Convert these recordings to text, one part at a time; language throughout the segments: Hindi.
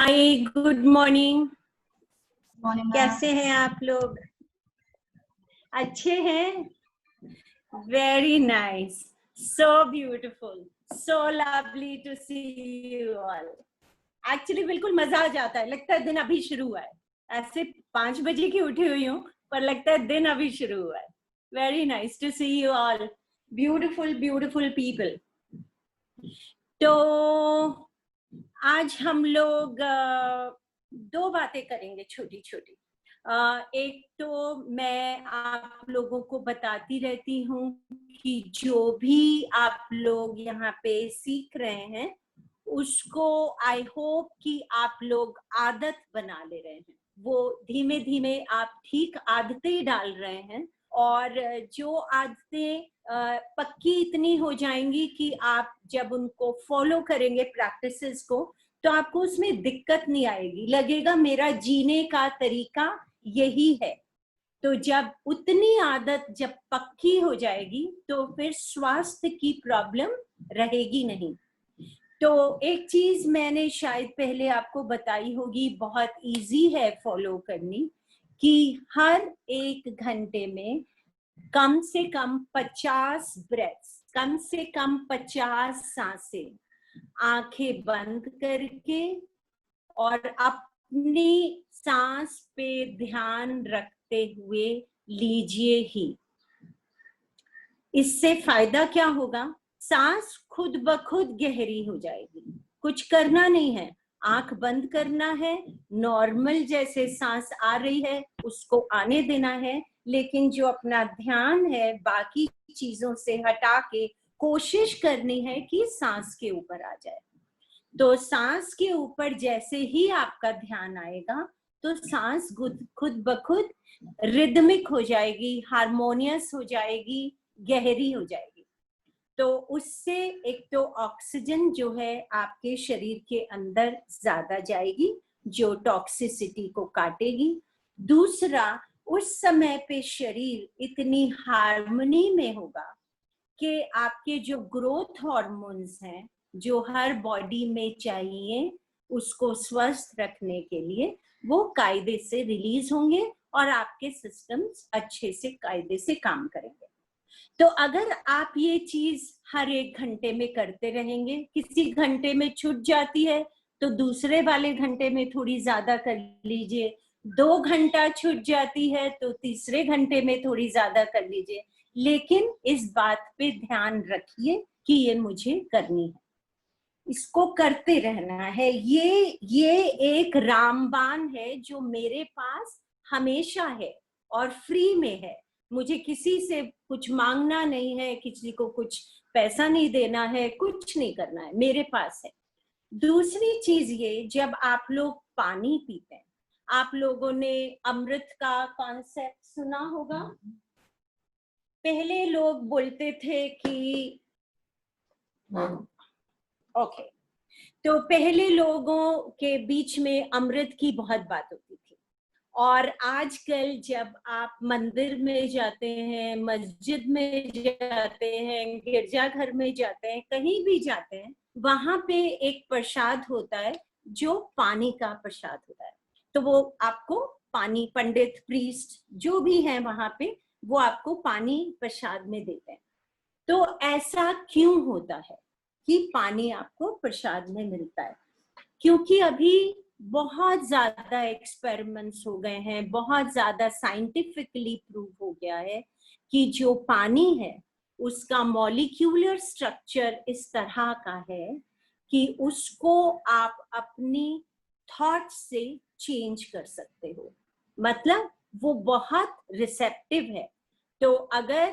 हाय, गुड मॉर्निंग। मॉर्निंग कैसे हैं आप लोग? अच्छे हैं? Very nice, so beautiful, so lovely to see you all. Actually बिल्कुल मजा आ जाता है, लगता है दिन अभी शुरू हुआ है। ऐसे 5 बजे की उठी हुई हूँ, पर लगता है दिन अभी शुरू हुआ है। Very nice to see you all, beautiful beautiful people. तो आज हम लोग दो बातें करेंगे छोटी छोटी। एक तो मैं आप लोगों को बताती रहती हूँ कि जो भी आप लोग यहाँ पे सीख रहे हैं उसको आई होप कि आप लोग आदत बना ले रहे हैं। वो धीमे धीमे आप ठीक आदतें डाल रहे हैं और जो आदतें पक्की इतनी हो जाएंगी कि आप जब उनको फॉलो करेंगे प्रैक्टिसेस को, तो आपको उसमें दिक्कत नहीं आएगी, लगेगा मेरा जीने का तरीका यही है। तो जब उतनी आदत जब पक्की हो जाएगी तो फिर स्वास्थ्य की प्रॉब्लम रहेगी नहीं। तो एक चीज मैंने शायद पहले आपको बताई होगी, बहुत इजी है फॉलो करनी, कि हर 1 घंटे में कम से कम 50 ब्रेथ्स, कम से कम 50 सांसें आंखें बंद करके और अपनी सांस पे ध्यान रखते हुए लीजिए ही। इससे फायदा क्या होगा? सांस खुद ब खुद गहरी हो जाएगी, कुछ करना नहीं है, आंख बंद करना है, नॉर्मल जैसे सांस आ रही है उसको आने देना है, लेकिन जो अपना ध्यान है बाकी चीजों से हटा के कोशिश करनी है कि सांस के ऊपर आ जाए। तो सांस के ऊपर जैसे ही आपका ध्यान आएगा तो सांस खुद ब खुद रिदमिक हो जाएगी, हारमोनियस हो जाएगी, गहरी हो जाएगी। तो उससे एक तो ऑक्सीजन जो है आपके शरीर के अंदर ज्यादा जाएगी, जो टॉक्सिसिटी को काटेगी। दूसरा, उस समय पे शरीर इतनी हार्मनी में होगा कि आपके जो ग्रोथ हार्मोन्स हैं जो हर बॉडी में चाहिए उसको स्वस्थ रखने के लिए, वो कायदे से रिलीज होंगे और आपके सिस्टम्स अच्छे से कायदे से काम करेंगे। तो अगर आप ये चीज हर 1 घंटे में करते रहेंगे, किसी घंटे में छूट जाती है तो दूसरे वाले घंटे में थोड़ी ज्यादा कर लीजिए, 2 घंटा छूट जाती है तो तीसरे घंटे में थोड़ी ज्यादा कर लीजिए, लेकिन इस बात पे ध्यान रखिए कि ये मुझे करनी है, इसको करते रहना है। ये एक रामबाण है जो मेरे पास हमेशा है और फ्री में है। मुझे किसी से कुछ मांगना नहीं है, किसी को कुछ पैसा नहीं देना है, कुछ नहीं करना है, मेरे पास है। दूसरी चीज ये, जब आप लोग पानी पीते हैं, आप लोगों ने अमृत का कॉन्सेप्ट सुना होगा। पहले लोग बोलते थे कि ओके, तो पहले लोगों के बीच में अमृत की बहुत बात होती थी, और आजकल जब आप मंदिर में जाते हैं, मस्जिद में जाते हैं, गिरजाघर में जाते हैं, कहीं भी जाते हैं, वहां पे एक प्रसाद होता है जो पानी का प्रसाद होता है। तो वो आपको पानी, पंडित, प्रीस्ट जो भी है वहां पे, वो आपको पानी प्रसाद में देते हैं। तो ऐसा क्यों होता है कि पानी आपको प्रसाद में मिलता है? क्योंकि अभी बहुत ज्यादा एक्सपेरिमेंट्स हो गए हैं, बहुत ज्यादा साइंटिफिकली प्रूव हो गया है कि जो पानी है उसका मॉलिक्यूलर स्ट्रक्चर इस तरह का है कि उसको आप अपनी थॉट से चेंज कर सकते हो। मतलब वो बहुत रिसेप्टिव है। तो अगर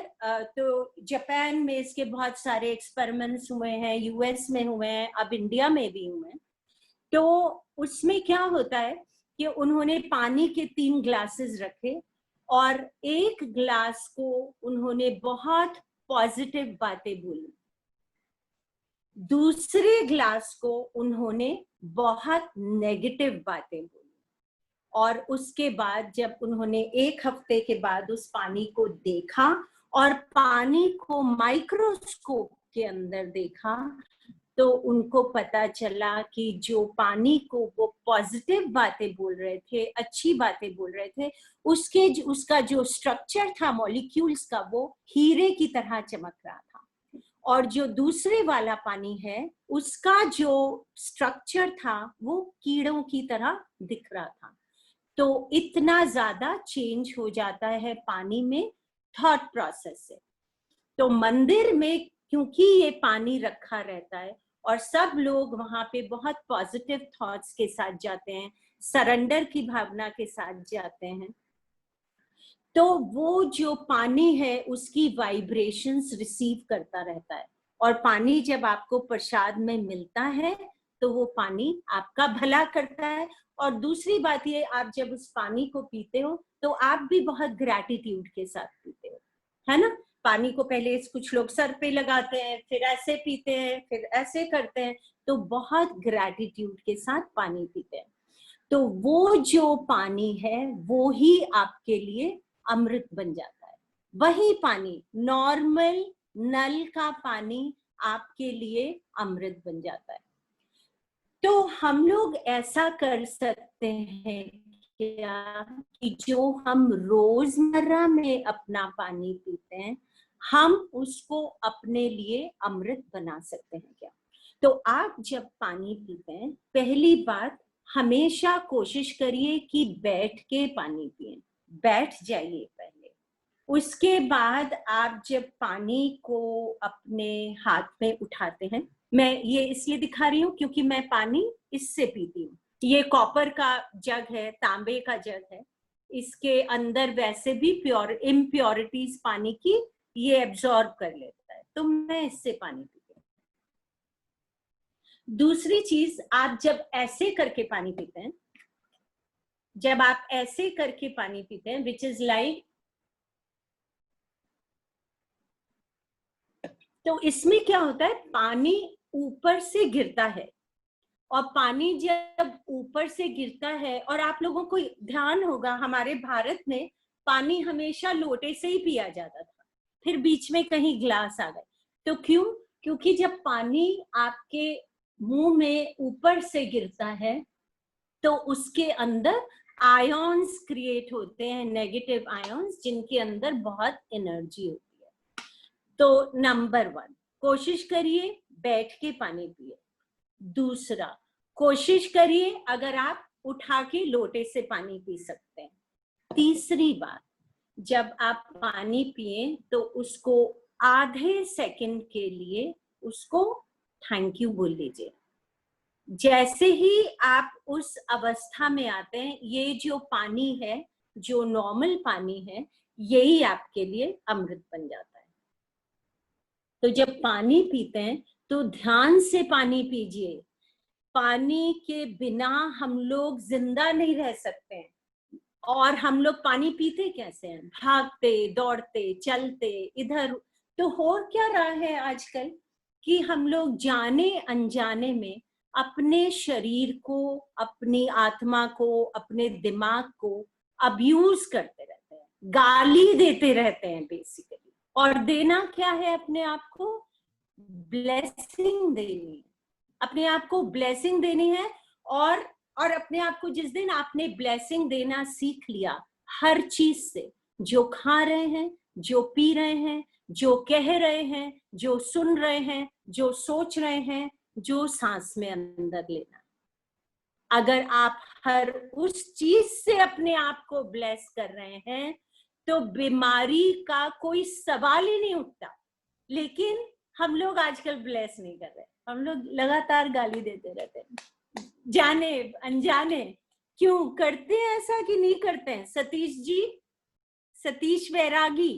तो जापान में इसके बहुत सारे एक्सपेरिमेंट्स हुए हैं, यूएस में हुए हैं, अब इंडिया में भी हुए हैं। तो उसमें क्या होता है कि उन्होंने पानी के 3 ग्लासेस रखे और एक ग्लास को उन्होंने बहुत पॉजिटिव बातें बोली, दूसरे ग्लास को उन्होंने बहुत नेगेटिव बातें बोली, और उसके बाद जब उन्होंने 1 हफ्ते के बाद उस पानी को देखा और पानी को माइक्रोस्कोप के अंदर देखा, तो उनको पता चला कि जो पानी को वो पॉजिटिव बातें बोल रहे थे, अच्छी बातें बोल रहे थे, उसका जो स्ट्रक्चर था मॉलिक्यूल्स का, वो हीरे की तरह चमक रहा था। और जो दूसरे वाला पानी है उसका जो स्ट्रक्चर था वो कीड़ों की तरह दिख रहा था। तो इतना ज्यादा चेंज हो जाता है पानी में थॉट प्रोसेस से। तो मंदिर में क्योंकि ये पानी रखा रहता है और सब लोग वहां पे बहुत पॉजिटिव थॉट्स के साथ जाते हैं, सरेंडर की भावना के साथ जाते हैं, तो वो जो पानी है उसकी वाइब्रेशंस रिसीव करता रहता है। और पानी जब आपको प्रसाद में मिलता है तो वो पानी आपका भला करता है। और दूसरी बात ये, आप जब उस पानी को पीते हो तो आप भी बहुत ग्रैटिट्यूड के साथ पीते हो, है ना। पानी को पहले कुछ लोग सर पे लगाते हैं, फिर ऐसे पीते हैं, फिर ऐसे करते हैं, तो बहुत ग्रैटिट्यूड के साथ पानी पीते हैं। तो वो जो पानी है वो ही आपके लिए अमृत बन जाता है। वही पानी, नॉर्मल नल का पानी, आपके लिए अमृत बन जाता है। तो हम लोग ऐसा कर सकते हैं क्या कि जो हम रोजमर्रा में अपना पानी पीते हैं, हम उसको अपने लिए अमृत बना सकते हैं क्या। तो आप जब पानी पीते हैं, पहली बात, हमेशा कोशिश करिए कि बैठ के पानी पिए, बैठ जाइए पहले। उसके बाद आप जब पानी को अपने हाथ में उठाते हैं, मैं ये इसलिए दिखा रही हूँ क्योंकि मैं पानी इससे पीती हूँ। ये कॉपर का जग है, तांबे का जग है, इसके अंदर वैसे भी इम्प्योरिटीज पानी की ये एब्जॉर्ब कर लेता है, तो मैं इससे पानी पीती हूँ। दूसरी चीज, आप जब ऐसे करके पानी पीते हैं, जब आप ऐसे करके पानी पीते हैं, विच इज लाइक, तो इसमें क्या होता है, पानी ऊपर से गिरता है। और पानी जब ऊपर से गिरता है, और आप लोगों को ध्यान होगा हमारे भारत में पानी हमेशा लोटे से ही पिया जाता था, फिर बीच में कहीं ग्लास आ गए। तो क्यों? क्योंकि जब पानी आपके मुंह में ऊपर से गिरता है तो उसके अंदर आयॉन्स क्रिएट होते हैं, नेगेटिव आयॉन्स, जिनके अंदर बहुत एनर्जी होती है। तो नंबर 1, कोशिश करिए बैठ के पानी पिए। दूसरा, कोशिश करिए अगर आप उठा के लोटे से पानी पी सकते हैं। तीसरी बात, जब आप पानी पिए तो उसको आधे सेकंड के लिए उसको थैंक यू बोल लीजिए। जैसे ही आप उस अवस्था में आते हैं, ये जो पानी है, जो नॉर्मल पानी है, यही आपके लिए अमृत बन जाता है। तो जब पानी पीते हैं तो ध्यान से पानी पीजिए। पानी के बिना हम लोग जिंदा नहीं रह सकते हैं। और हम लोग पानी पीते कैसे हैं? भागते, दौड़ते, चलते इधर। तो हो क्या रहा है आजकल कि हम लोग जाने अनजाने में अपने शरीर को, अपनी आत्मा को, अपने दिमाग को अब्यूज करते रहते हैं, गाली देते रहते हैं बेसिकली। और देना क्या है? अपने आप को ब्लेसिंग देनी, अपने आप को ब्लेसिंग देनी है। और अपने आप को, जिस दिन आपने ब्लेसिंग देना सीख लिया हर चीज से, जो खा रहे हैं, जो पी रहे हैं, जो कह रहे हैं, जो सुन रहे हैं, जो सोच रहे हैं, जो सांस में अंदर लेना, अगर आप हर उस चीज से अपने आप को ब्लेस कर रहे हैं तो बीमारी का कोई सवाल ही नहीं उठता। लेकिन हम लोग आजकल ब्लेस नहीं कर रहे, हम लोग लगातार गाली देते रहते हैं, जाने अनजाने। क्यों करते हैं ऐसा कि नहीं करते हैं? सतीश जी, सतीश वैरागी,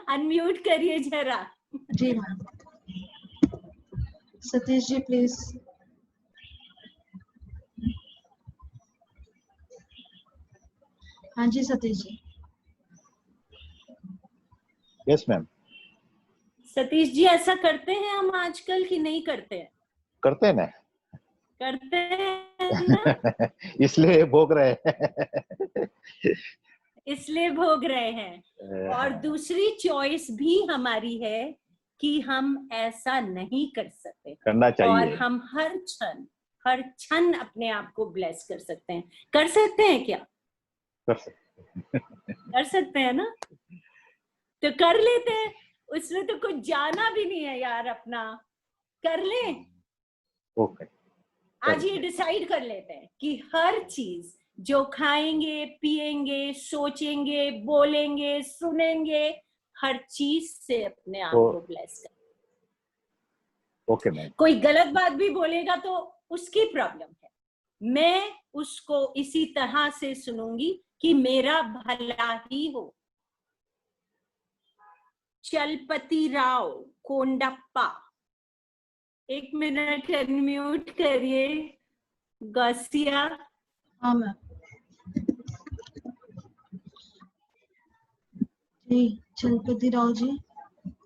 अनम्यूट करिए जरा। जी मैम, सतीश जी प्लीज। हाँ जी सतीश जी। Yes ma'am. सतीश जी, ऐसा करते हैं हम आजकल कि नहीं करते हैं? करते हैं ना। करते हैं ना। इसलिए भोग रहे हैं। इसलिए भोग रहे हैं। और दूसरी चॉइस भी हमारी है कि हम ऐसा नहीं कर सकते करना और चाहिए। हम हर क्षण अपने आप को ब्लेस कर सकते हैं। कर सकते हैं क्या? कर सकते। कर सकते हैं ना? तो कर लेते हैं, उसमें तो कुछ जाना भी नहीं है यार अपना, कर ले। ओके, आज ये डिसाइड कर लेते हैं कि हर चीज जो खाएंगे, पिएंगे, सोचेंगे, बोलेंगे, सुनेंगे, हर चीज से अपने आप को ब्लेस कर। Okay ma'am. कोई गलत बात भी बोलेगा तो उसकी प्रॉब्लम है, मैं उसको इसी तरह से सुनूंगी कि मेरा भला ही हो। चलपति राव कोंडप्पा, 1 मिनट अनम्यूट करिए। गौसिया, हाँ मैम। जी चलपति राव जी,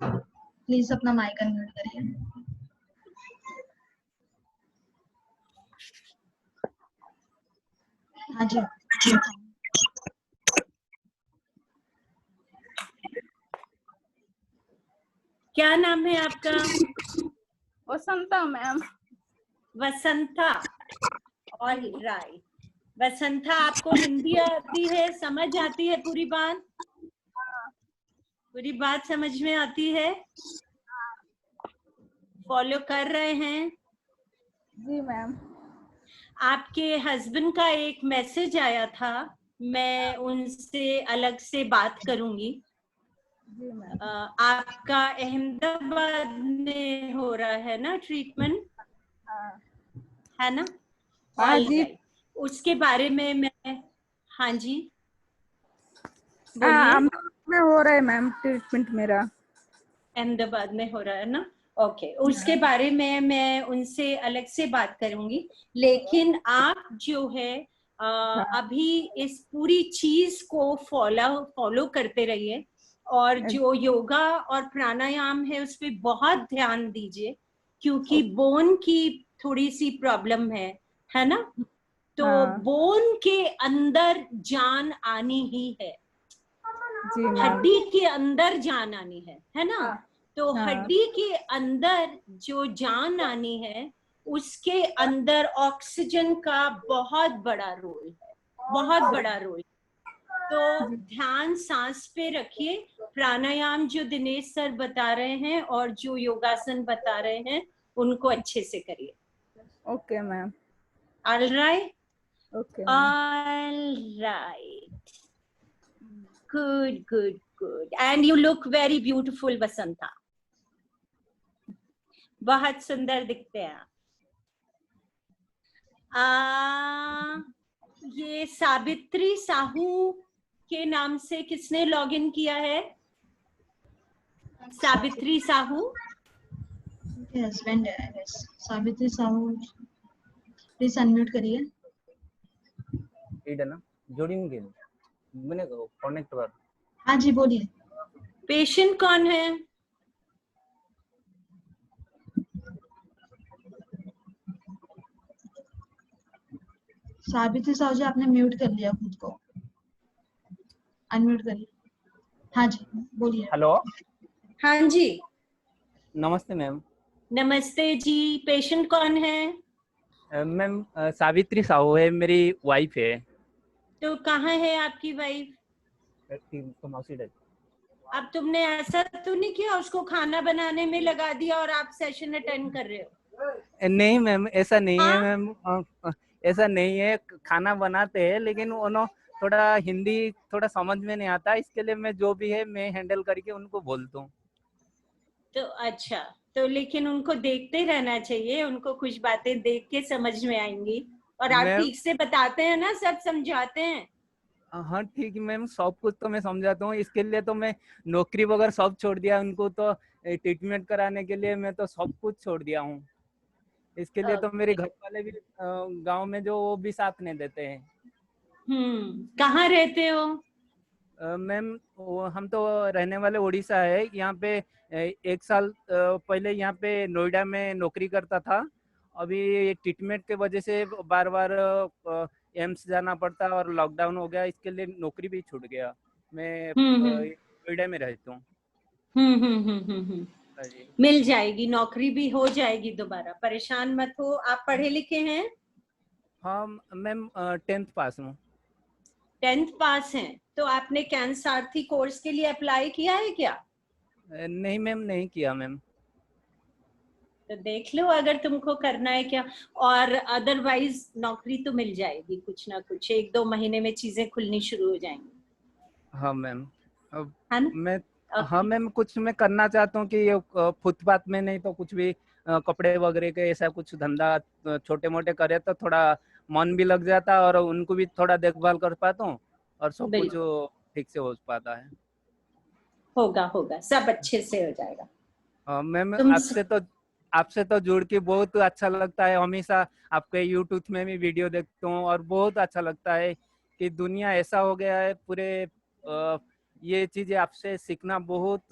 प्लीज अपना माइक अनम्यूट करिए। हाँ जी। क्या नाम है आपका? Vasanta ma'am. Vasanta, all right. Vasanta, आपको हिंदी आती है, समझ आती है पूरी बात? पूरी बात समझ में आती है? फॉलो कर रहे हैं? जी मैम। आपके हस्बैंड का एक मैसेज आया था, मैं उनसे अलग से बात करूंगी। जी मैम। आपका अहमदाबाद में हो रहा है ना ट्रीटमेंट, हाँ। है ना? हाँ All जी। right. उसके बारे में मैं, हाँ जी हाँ, बोलिए। अहमदाबाद में हो रहा है मैम ट्रीटमेंट मेरा। अहमदाबाद में हो रहा है ना? ओके, उसके बारे में मैं उनसे अलग से बात करूंगी। लेकिन आप जो है अभी इस पूरी चीज को फॉलो करते रहिए और जो योगा और प्राणायाम है उस पर बहुत ध्यान दीजिए, क्योंकि बोन की थोड़ी सी प्रॉब्लम है ना? तो बोन के अंदर जान आनी ही है, जी मैम। हड्डी के अंदर जान आनी है ना? तो हाँ। हड्डी के अंदर जो जान आनी है उसके अंदर ऑक्सीजन का बहुत बड़ा रोल है, बहुत बड़ा रोल। तो ध्यान सांस पे रखिए, प्राणायाम जो दिनेश सर बता रहे हैं और जो योगासन बता रहे हैं उनको अच्छे से करिए। Okay ma'am. All right, okay. All right, good good good. And you look very beautiful Vasanta, बहुत सुंदर दिखते हैं आप। ये सावित्री साहू के नाम से किसने लॉगिन किया है? सावित्री साहू, हस्बैंड है I guess। Savitri Sahu, please unmute करिए। ना जोड़ेंगे मैंने कनेक्ट कर। हाँ जी बोलिए। पेशेंट कौन है? सावित्री साहू जी, आपने म्यूट कर लिया खुद को, अनम्यूट करिए। हाँ जी बोलिए। हेलो, हाँ जी, नमस्ते मैम। नमस्ते जी। पेशेंट कौन है? मैम सावित्री साहू है, मेरी वाइफ है। तो कहाँ है आपकी वाइफ? तो मौसी डर। अब तुमने ऐसा तो नहीं किया उसको खाना बनाने में लगा दिया और आप सेशन अटेंड कर रहे हो? नहीं मैम, ऐसा नहीं है हाँ? मैम, ऐसा नहीं है। खाना बनाते हैं लेकिन उन्होंने थोड़ा हिंदी थोड़ा समझ में नहीं आता, इसके लिए मैं जो भी है मैं हैंडल करके उनको बोलता हूँ। तो अच्छा, तो लेकिन उनको देखते रहना चाहिए, उनको कुछ बातें देख के समझ में आएंगी। और आप मैम ठीक से बताते हैं ना, सब समझाते हैं? हाँ ठीक है मैम, सब कुछ तो मैं समझाता हूँ। इसके लिए तो मैं नौकरी वगैरह सब छोड़ दिया, उनको तो ट्रीटमेंट कराने के लिए मैं तो सब कुछ छोड़ दिया हूँ। इसके लिए तो मेरे घर वाले भी गांव में जो वो भी साथ नहीं देते हैं। कहाँ रहते हो? मैम हम तो रहने वाले उड़ीसा है। यहाँ पे 1 साल पहले यहाँ पे नोएडा में नौकरी करता था। अभी ट्रीटमेंट के वजह से बार बार एम्स जाना पड़ता और लॉकडाउन हो गया, इसके लिए नौकरी भी छूट गया। मैं नोएडा में रहता हूँ। जी। मिल जाएगी, नौकरी भी हो जाएगी दोबारा, परेशान मत हो। आप पढ़े लिखे हैं? हाँ मैम 10th पास हूँ। 10th पास हैं, तो आपने कैन सारथी कोर्स के लिए अप्लाई किया है क्या? नहीं मैम, नहीं किया मैम। तो देख लो अगर तुमको करना है क्या, और अदरवाइज नौकरी तो मिल जाएगी, कुछ ना कुछ 1-2 महीने में चीजें खुलनी शुरू हो जाएंगी। हाँ मैम। अब है ना? मैं हाँ ओके। मैम, कुछ मैं करना चाहता हूँ कि फुटपाथ में नहीं तो कुछ भी कपड़े वगैरह के ऐसा कुछ धंधा छोटे मोटे करे तो थोड़ा मन भी लग जाता है और उनको भी थोड़ा देखभाल कर पाता हूँ और सब कुछ बिल्कुल ठीक से हो पाता है। होगा, होगा, सब अच्छे से हो जाएगा। मैम तुम आपसे तो जुड़ के बहुत अच्छा लगता है। हमेशा आपके यूट्यूब में भी वीडियो देखता हूँ और बहुत अच्छा लगता है कि दुनिया ऐसा हो गया है पूरे। ये चीजें आपसे सीखना बहुत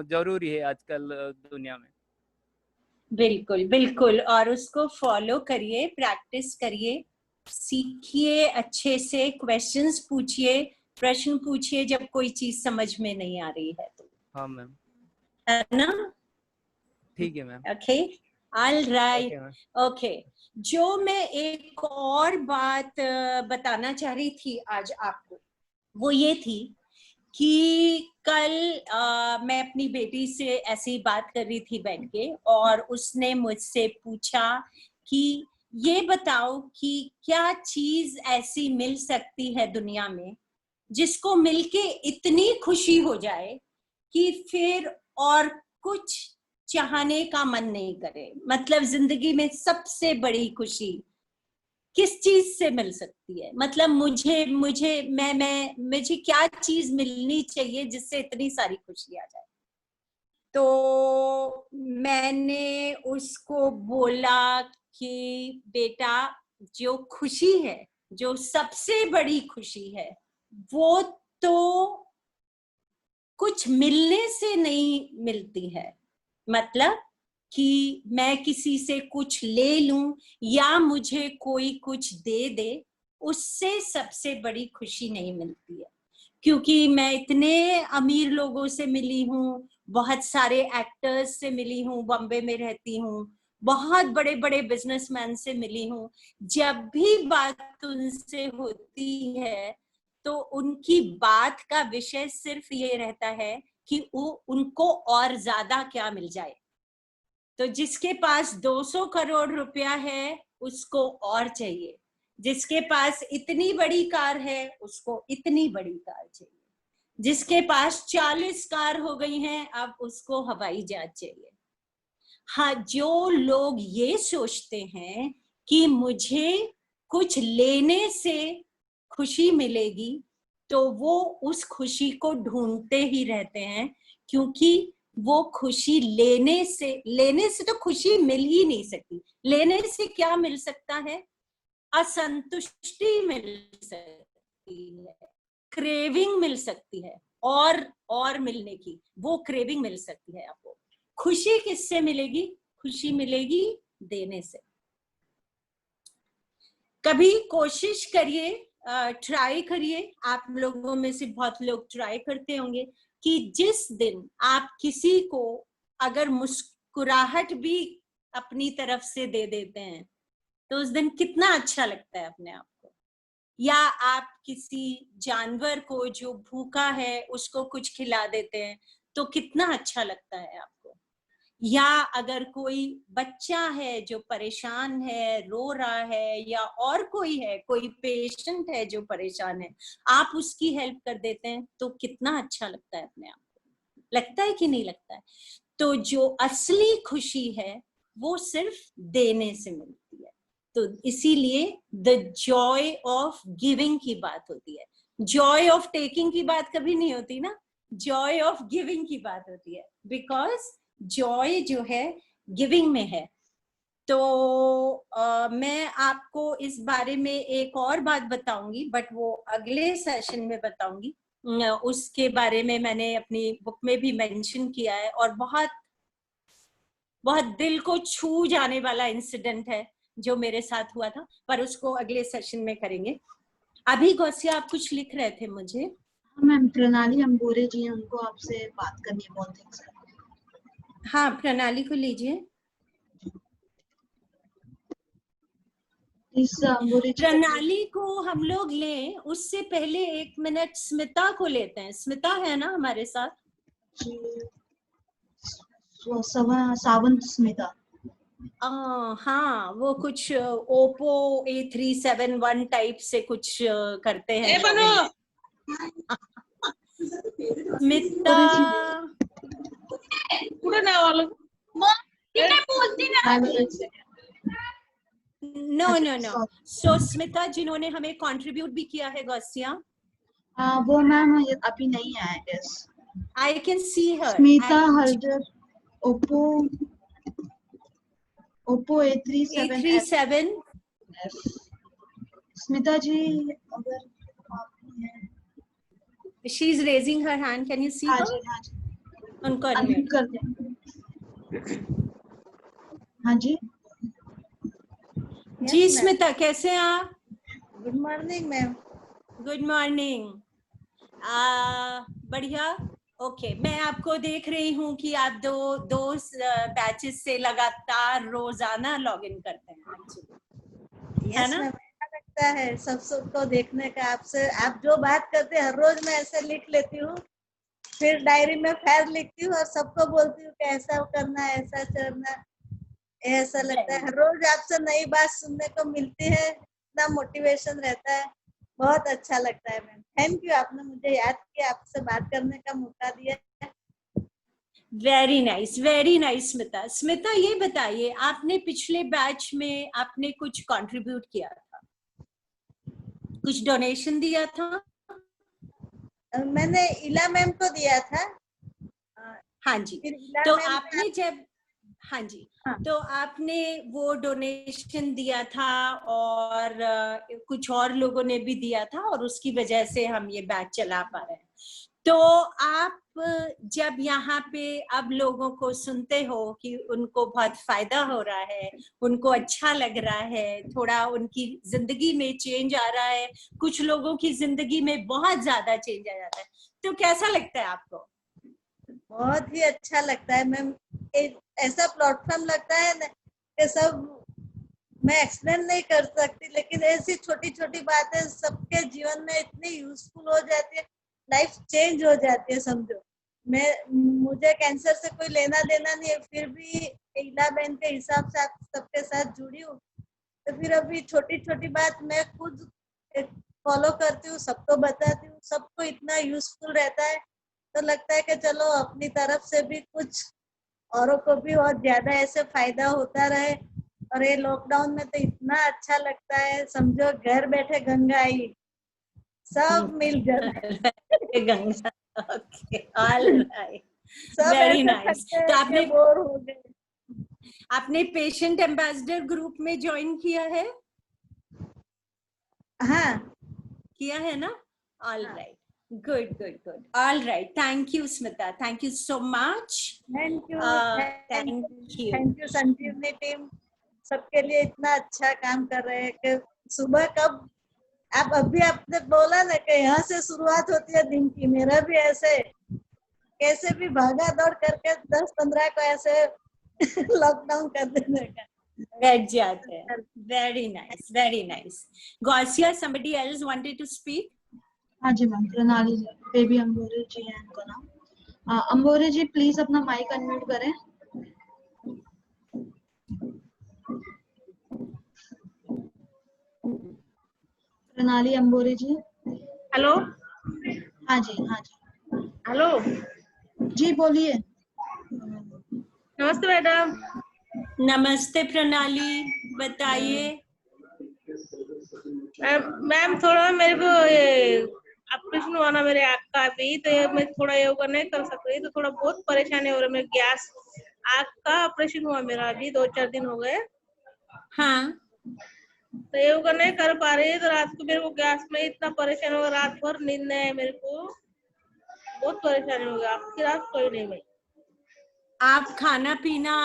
जरूरी है आजकल दुनिया में। बिल्कुल बिल्कुल, और उसको फॉलो करिए, प्रैक्टिस करिए, सीखिए, अच्छे से क्वेश्चंस पूछिए, प्रश्न पूछिए जब कोई चीज समझ में नहीं आ रही है तो। हाँ मैम। है ना? ठीक है ma'am. Okay, all right, okay ma'am. Okay. जो मैं एक और बात बताना चाह रही थी आज आपको, वो ये थी कि कल मैं अपनी बेटी से ऐसी ही बात कर रही थी बैठ के, और उसने मुझसे पूछा कि ये बताओ कि क्या चीज ऐसी मिल सकती है दुनिया में जिसको मिलके इतनी खुशी हो जाए कि फिर और कुछ चाहने का मन नहीं करे। मतलब जिंदगी में सबसे बड़ी खुशी किस चीज से मिल सकती है? मतलब मुझे क्या चीज मिलनी चाहिए जिससे इतनी सारी खुशी आ जाए? तो मैंने उसको बोला कि बेटा, जो खुशी है, जो सबसे बड़ी खुशी है, वो तो कुछ मिलने से नहीं मिलती है। मतलब कि मैं किसी से कुछ ले लूं या मुझे कोई कुछ दे दे, उससे सबसे बड़ी खुशी नहीं मिलती है। क्योंकि मैं इतने अमीर लोगों से मिली हूँ, बहुत सारे एक्टर्स से मिली हूँ, बॉम्बे में रहती हूँ, बहुत बड़े बड़े बिजनेसमैन से मिली हूँ। जब भी बात उनसे होती है तो उनकी बात का विषय सिर्फ ये रहता है कि उनको और ज्यादा क्या मिल जाए। तो जिसके पास 200 करोड़ रुपया है उसको और चाहिए, जिसके पास इतनी बड़ी कार है उसको इतनी बड़ी कार चाहिए, जिसके पास 40 कार हो गई हैं अब उसको हवाई जहाज चाहिए। हाँ, जो लोग ये सोचते हैं कि मुझे कुछ लेने से खुशी मिलेगी, तो वो उस खुशी को ढूंढते ही रहते हैं, क्योंकि वो खुशी लेने से तो खुशी मिल ही नहीं सकती। लेने से क्या मिल सकता है? असंतुष्टि मिल सकती है, क्रेविंग मिल सकती है, और मिलने की वो क्रेविंग मिल सकती है आपको। खुशी किससे मिलेगी? खुशी मिलेगी देने से। कभी कोशिश करिए, ट्राई करिए, आप लोगों में से बहुत लोग ट्राई करते होंगे कि जिस दिन आप किसी को अगर मुस्कुराहट भी अपनी तरफ से दे देते हैं तो उस दिन कितना अच्छा लगता है अपने आप को। या आप किसी जानवर को जो भूखा है उसको कुछ खिला देते हैं तो कितना अच्छा लगता है आपको। या अगर कोई बच्चा है जो परेशान है, रो रहा है, या और कोई है, कोई पेशेंट है जो परेशान है, आप उसकी हेल्प कर देते हैं तो कितना अच्छा लगता है अपने आप को। लगता है कि नहीं लगता है? तो जो असली खुशी है वो सिर्फ देने से मिलती है। तो इसीलिए द जॉय ऑफ गिविंग की बात होती है, जॉय ऑफ टेकिंग की बात कभी नहीं होती ना, जॉय ऑफ गिविंग की बात होती है, बिकॉज जॉय जो है गिविंग में है। तो मैं आपको इस बारे में एक और बात बताऊंगी, बट वो अगले सेशन में बताऊंगी। उसके बारे में मैंने अपनी बुक में भी मेंशन किया है, और बहुत बहुत दिल को छू जाने वाला इंसिडेंट है जो मेरे साथ हुआ था, पर उसको अगले सेशन में करेंगे। अभी गौसिया आप कुछ लिख रहे थे मुझे। हाँ मैम, प्रणाली अंबोरे जी हैं, उनको आपसे बात करनी है, बोलते हैं सर। हाँ, प्रणाली को लीजिए। प्लीज अंबोरी जी। प्रणाली को हम लोग लें, उससे पहले 1 मिनट स्मिता को लेते हैं। स्मिता है ना हमारे साथ? सावंत स्मिता। हाँ, वो कुछ ओप्पो A371 टाइप से कुछ करते हैं। स्मिता, नो। सो स्मिता जिन्होंने हमें कंट्रीब्यूट भी किया है गौसिया, वो मैम अभी नहीं आया। Yes, I can see her. Smita Haldar, Oppo A37 Smita ji अगर she is raising her hand, can you see हाँ हर? जी, हाँ जी, उनको अनम्यूट अनम्यूट कर दें। हाँ जी जी। स्मिता कैसे हैं आप? Good morning ma'am. Good morning. बढ़िया। ओके, मैं आपको देख रही हूँ कि आप दो बैचेस से लगातार रोजाना लॉगिन करते हैं एक्चुअली, है यस ना? मैम, अच्छा लगता है सबको देखने का। आपसे आप जो बात करते हैं हर रोज मैं ऐसे लिख लेती हूँ, फिर डायरी में फेर लिखती हूँ और सबको बोलती हूँ कि ऐसा करना है, ऐसा करना। ऐसा लगता है हर रोज आपसे नई बात सुनने को मिलती है, इतना मोटिवेशन रहता है, बहुत अच्छा लगता है मैम। थैंक यू, आपने मुझे याद किया, आपसे बात करने का मौका दिया। Very nice, very nice. Smita, Smita ये बताइए, आपने पिछले बैच में आपने कुछ कंट्रीब्यूट किया था, कुछ डोनेशन दिया था? मैंने इला मैम को दिया था। हाँ जी। फिर इला तो मैम आपने जब, हाँ जी, हाँ। तो आपने वो डोनेशन दिया था और कुछ और लोगों ने भी दिया था और उसकी वजह से हम ये बैच चला पा रहे हैं। तो आप जब यहाँ पे अब लोगों को सुनते हो कि उनको बहुत फायदा हो रहा है, उनको अच्छा लग रहा है, थोड़ा उनकी जिंदगी में चेंज आ रहा है, कुछ लोगों की जिंदगी में बहुत ज्यादा चेंज आ जाता है, तो कैसा लगता है आपको? बहुत ही अच्छा लगता है मैम। ऐसा प्लेटफॉर्म लगता है ना कि सब मैं एक्सप्लेन नहीं कर सकती, लेकिन ऐसी छोटी छोटी बातें सबके जीवन में इतनी यूजफुल हो जाती है, लाइफ चेंज हो जाती है। समझो मुझे कैंसर से कोई लेना देना नहीं है, फिर भी इला बहन के हिसाब से आप सबके साथ जुड़ी हूँ, तो फिर अभी छोटी छोटी बात मैं खुद फॉलो करती हूँ, सबको बताती हूँ, सबको इतना यूजफुल रहता है, तो लगता है कि चलो अपनी तरफ से भी कुछ औरों को भी और ज्यादा ऐसे फायदा होता रहे। और ये लॉकडाउन में तो इतना अच्छा लगता है, समझो घर बैठे गंगा आई, सब मिल जाए। गंगा, ओके, ऑल राइट, सब वेरी ऐसे नाइस। थकते तो हैं आपने कि बोर हो गए। आपने पेशेंट एम्बेसडर ग्रुप में ज्वाइन किया है? हाँ, किया है ना? All right, good good good, all right. Thank you Smita, thank you so much. Thank you, thank you. Thank you Sanjeevani team, सबके लिए इतना अच्छा काम कर रहे हैं कि सुबह कब आप अभी आपने बोला ना कि यहाँ से शुरुआत होती है दिन की, मेरा भी ऐसे कैसे भी भागा दौड़ करके 10-15 को ऐसे लॉकडाउन कर देने का बैठ जाते हैं। Very nice, very nice. Gausiya, somebody else wanted to speak? हाँ जी मैम, प्रणाली जी, बेबी अंबोरी जी है इनका नाम। अंबोरी जी प्लीज अपना माइक अनम्यूट करें। प्रणाली अंबोरी जी। हेलो, हाँ जी, हाँ जी, हेलो जी बोलिए। नमस्ते मैडम। नमस्ते प्रणाली, बताइए। मैम थोड़ा मेरे को ये ऑपरेशन हुआ ना मेरे आँख का भी, तो ये मैं थोड़ा योगा नहीं कर सक रही, तो थोड़ा बहुत परेशानी हो रही है। मेरे गैस आँख का ऑपरेशन हुआ मेरा, अभी 2-4 दिन हो गए। हाँ, तो योगा नहीं कर पा रही, तो रात को मेरे को गैस में इतना परेशान होगा, रात भर नींद नहीं है मेरे को, बहुत परेशानी होगी। आपकी रात कोई नहीं भाई। आप खाना पीना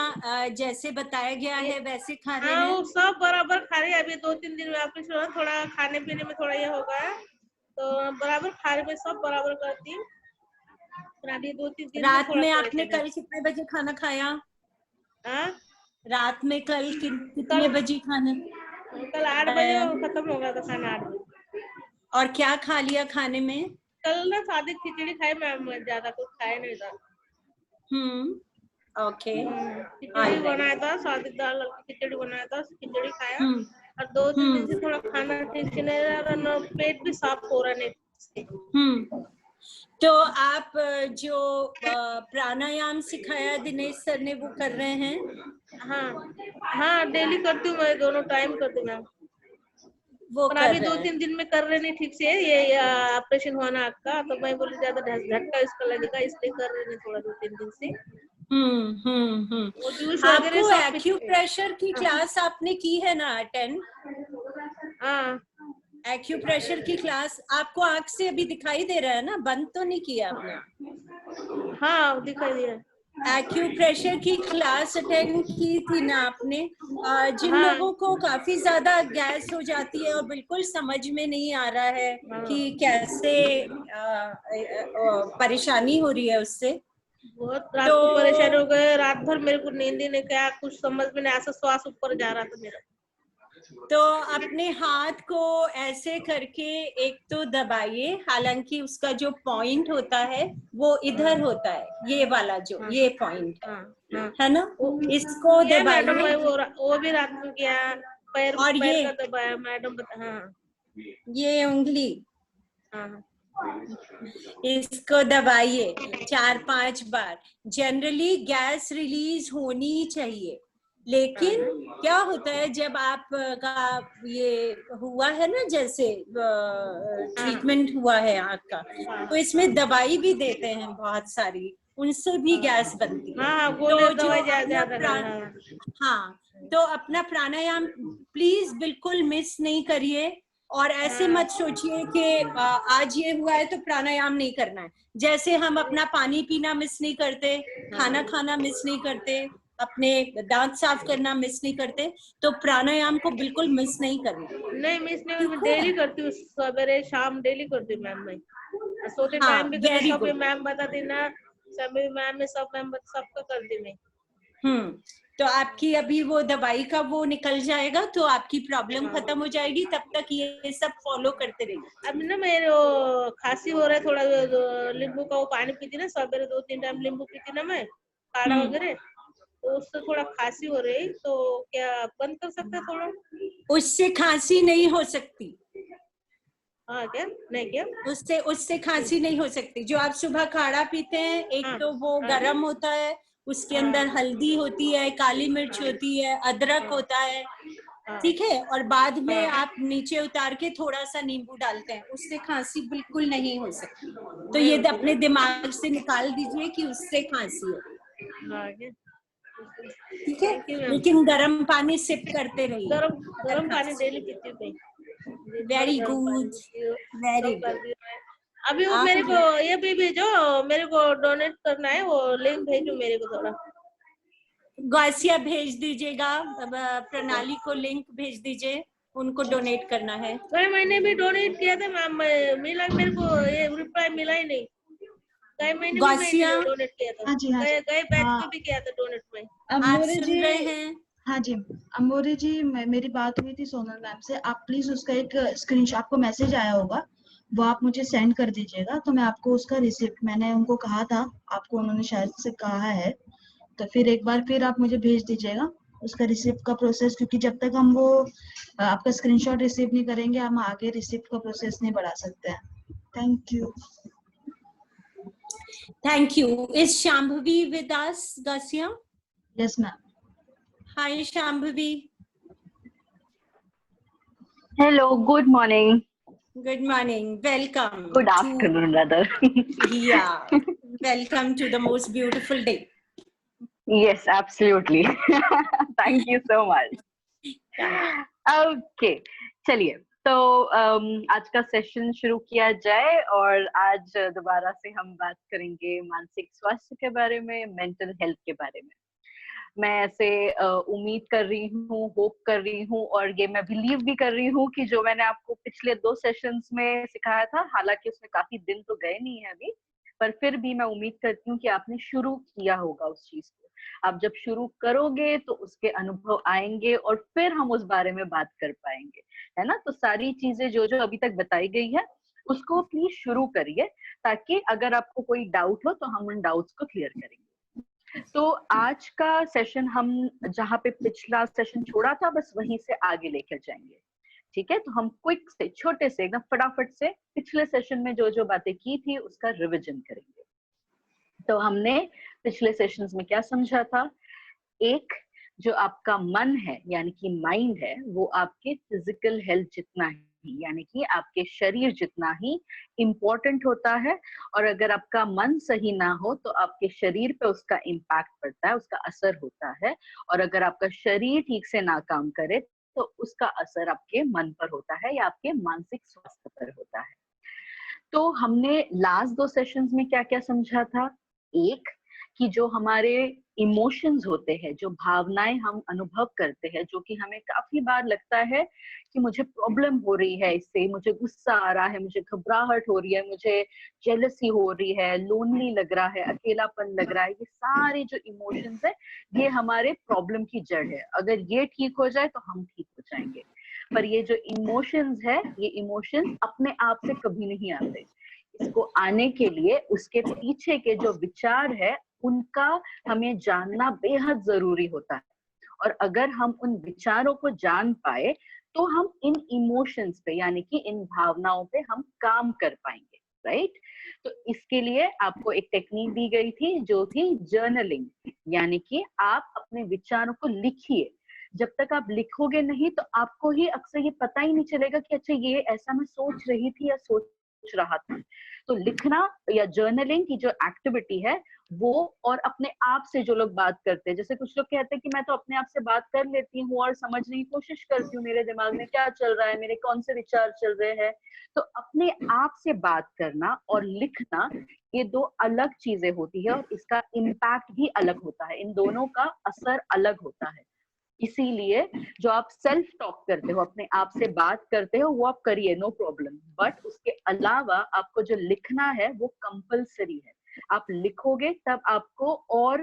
जैसे बताया गया है वैसे खा रहे हाँ, हैं? वो सब बराबर खा रही है। अभी 2-3 दिन में ऑपरेशन हुआ, थोड़ा खाने पीने में थोड़ा ये हो गया, तो बराबर खा रही, मैं सब बराबर करती हूँ। पर अभी 2-3 दिन से रात थोड़ा में आपने परेशान है। कल कितने बजे खाना खाया? हाँ रात में कल कितने बजे खाना? कल 8 बजे खत्म हो गया था खाना, 8 बजे। और क्या खा लिया खाने में? कल ना सादी खिचड़ी खाई मैम, ज्यादा कुछ खाया नहीं था। ओके। खिचड़ी बनाया था, सादी दाल की खिचड़ी बनाया था, खिचड़ी खाया। हम्म और 2-3 दिन से थोड़ा खाना ठीक से नहीं रहा, ना पेट भी साफ हो रहा नहीं। हम्म। तो आप जो प्राणायाम सिखाया दिनेश सर ने वो कर रहे हैं? हाँ हाँ डेली करती हूँ मैं, दोनों टाइम करती हूँ मैम। वो पर कर अभी रहे 2-3 हैं। दिन में कर रहे नहीं ठीक से, ये ऑपरेशन हुआ ना आँख का, तो मैं बोली ज्यादा झटका इसका लगेगा, इसलिए कर रहे नहीं थोड़ा 2-3 दिन से। वो जूस वगैरह आपको सब एक्यूप्रेशर की क्लास आपने की है ना अटेंड? हाँ एक्यूप्रेशर की क्लास आपको आंख से अभी दिखाई दे रहा है ना? बंद तो नहीं किया आपने? हाँ दिखाई दिया। एक्यूप्रेशर की क्लास अटेंड की थी ना आपने? जिन हाँ। लोगों को काफी ज्यादा गैस हो जाती है और बिल्कुल समझ में नहीं आ रहा है कि कैसे परेशानी हो रही है उससे, बहुत रात को परेशान हो गए, रात भर मेरे को नींद ही नहीं, क्या कुछ समझ में नहीं, ऐसा श्वास ऊपर जा रहा था मेरा। तो अपने हाथ को ऐसे करके एक तो दबाइए, हालांकि उसका जो पॉइंट होता है वो इधर होता है, ये वाला जो ये पॉइंट है ना, इसको मैडम दबाइए। वो भी रात में किया, पैर और पैर ये का दबाया मैडम बता। हाँ ये उंगली, हाँ इसको दबाइए 4-5 बार। जनरली गैस रिलीज होनी चाहिए, लेकिन क्या होता है जब आप का ये हुआ है ना, जैसे ट्रीटमेंट हुआ है आँख का, तो इसमें दवाई भी देते हैं बहुत सारी, उनसे भी गैस बनती है। हाँ तो जो दवाई अपना ज्यादा। हाँ, तो अपना प्राणायाम प्लीज बिल्कुल मिस नहीं करिए। और ऐसे मत सोचिए कि आज ये हुआ है तो प्राणायाम नहीं करना है। जैसे हम अपना पानी पीना मिस नहीं करते, खाना खाना मिस नहीं करते, अपने दांत साफ करना मिस नहीं करते, तो प्राणायाम को बिल्कुल मिस नहीं करना। नहीं मिस नहीं, मैं डेली करती हूँ, सवेरे शाम डेली करती हूँ मैम। मैं सोते टाइम भी करती, सब मैम बताती ना, सभी मैम में सब मैम सबका करती मैं। तो आपकी अभी वो दवाई का वो निकल जाएगा तो आपकी प्रॉब्लम खत्म हो जाएगी, तब तक ये सब फॉलो करते रहिए। अब ना मेरे खांसी हो रहा है, थोड़ा नींबू का वो पानी पीती ना, सवेरे 2-3 टाइम नींबू पीती ना मैं, काढ़ा वगैरह, तो उससे थोड़ा खांसी हो रही, तो क्या बंद कर सकते हैं थोड़ा? उससे खांसी नहीं हो सकती। हाँ क्या? नहीं क्या? उससे खांसी नहीं हो सकती। जो आप सुबह काढ़ा पीते हैं, एक तो वो गर्म होता है, उसके अंदर हल्दी होती है, काली मिर्च होती है, अदरक होता है, ठीक है, और बाद में आप नीचे उतार के थोड़ा सा नींबू डालते हैं, उससे खांसी बिल्कुल नहीं हो सकती। तो ये अपने दिमाग से निकाल दीजिए कि उससे खांसी है, ठीक है। लेकिन गर्म पानी सिप करते रहिए। गरम पानी डेली पीती हूँ। Very good, very good. अभी वो मेरे को ये भी भेजो, मेरे को डोनेट करना है, वो लिंक भेजो मेरे को थोड़ा। गौसिया भेज दीजिएगा, प्रणाली को लिंक भेज दीजिए, उनको डोनेट करना है। मैंने भी डोनेट किया था मैम, मिला मेरे को, ये रिप्लाई मिला ही नहीं। कई महीने में मैंने डोनेट किया था, कई बैच में भी किया था डोनेट में। आप सुन रहे हैं? हाँ जी अम्बोरी जी, मेरी बात हुई थी सोनल मैम से। आप प्लीज उसका एक स्क्रीनशॉट, आपको मैसेज आया होगा, वो आप मुझे सेंड कर दीजिएगा, तो मैं आपको उसका रिसिप्ट, मैंने उनको कहा था आपको, उन्होंने शायद से कहा है, तो फिर एक बार फिर आप मुझे भेज दीजिएगा उसका रिसिप्ट का प्रोसेस, क्योंकि जब तक हम वो आपका स्क्रीनशॉट रिसीव नहीं करेंगे, हम आगे रिसिप्ट का प्रोसेस नहीं बढ़ा सकते हैं। Thank you. Thank you. Is Shambhavi with us, Gausia? Yes, ma'am. Hi, Shambhavi. Hello, good morning. Good morning. Welcome. Good afternoon, rather. Yeah. Welcome to the most beautiful day. Yes, absolutely. Thank you so much. Okay. चलिए, तो आज का सेशन शुरू किया जाए, और आज दोबारा से हम बात करेंगे मानसिक स्वास्थ्य के बारे में, मेंटल हेल्थ के बारे में। मैं ऐसे उम्मीद कर रही हूँ, होप कर रही हूँ, और ये मैं बिलीव भी कर रही हूँ कि जो मैंने आपको पिछले 2 सेशंस में सिखाया था, हालांकि उसमें काफी दिन तो गए नहीं है अभी, पर फिर भी मैं उम्मीद करती हूँ कि आपने शुरू किया होगा उस चीज को। आप जब शुरू करोगे तो उसके अनुभव आएंगे और फिर हम उस बारे में बात कर पाएंगे, है ना। तो सारी चीजें जो जो अभी तक बताई गई है उसको प्लीज शुरू करिए, ताकि अगर आपको कोई डाउट हो तो हम उन डाउट्स को क्लियर करेंगे। तो आज का सेशन हम जहाँ पे पिछला सेशन छोड़ा था बस वहीं से आगे लेकर जाएंगे, ठीक है। तो हम क्विक से, छोटे से, एकदम फटाफट से पिछले सेशन में जो जो बातें की थी उसका रिवीजन करेंगे। तो हमने पिछले सेशंस में क्या समझा था? एक, जो आपका मन है यानी कि माइंड है, वो आपके फिजिकल हेल्थ जितना ही, यानी कि आपके शरीर जितना ही इम्पोर्टेंट होता है। और अगर आपका मन सही ना हो तो आपके शरीर पे उसका इम्पैक्ट पड़ता है, उसका असर होता है। और अगर आपका शरीर ठीक से ना काम करे तो उसका असर आपके मन पर होता है या आपके मानसिक स्वास्थ्य पर होता है। तो हमने लास्ट 2 सेशंस में क्या क्या समझा था? एक, कि जो हमारे इमोशंस होते हैं, जो भावनाएं हम अनुभव करते हैं, जो कि हमें काफी बार लगता है कि मुझे प्रॉब्लम हो रही है इससे, मुझे गुस्सा आ रहा है, मुझे घबराहट हो रही है, मुझे जेलसी हो रही है, लोनली लग रहा है, अकेलापन लग रहा है, ये सारे जो इमोशंस है ये हमारे प्रॉब्लम की जड़ है। अगर ये ठीक हो जाए तो हम ठीक हो जाएंगे। पर ये जो इमोशंस है, ये इमोशंस अपने आप से कभी नहीं आते। इसको आने के लिए उसके पीछे के जो विचार है उनका हमें जानना बेहद जरूरी होता है। और अगर हम उन विचारों को जान पाए तो हम इन इमोशंस पे यानी कि इन भावनाओं पे हम काम कर पाएंगे, राइट। तो इसके लिए आपको एक टेक्निक दी गई थी जो थी जर्नलिंग, यानी कि आप अपने विचारों को लिखिए। जब तक आप लिखोगे नहीं तो आपको ही अक्सर ये पता ही नहीं चलेगा कि अच्छा ये ऐसा मैं सोच रही थी या सोच रहा था। तो लिखना या जर्नलिंग की जो एक्टिविटी है वो, और अपने आप से जो लोग बात करते हैं, जैसे कुछ लोग कहते हैं कि मैं तो अपने आप से बात कर लेती हूँ और समझने की कोशिश करती हूँ मेरे दिमाग में क्या चल रहा है, मेरे कौन से विचार चल रहे हैं। तो अपने आप से बात करना और लिखना, ये 2 अलग चीजें होती है और इसका इम्पैक्ट भी अलग होता है, इन दोनों का असर अलग होता है। इसीलिए जो आप सेल्फ टॉक करते हो, अपने आप से बात करते हो, वो आप करिए, नो प्रॉब्लम। बट उसके अलावा आपको जो लिखना है वो कंपलसरी है। आप लिखोगे तब आपको और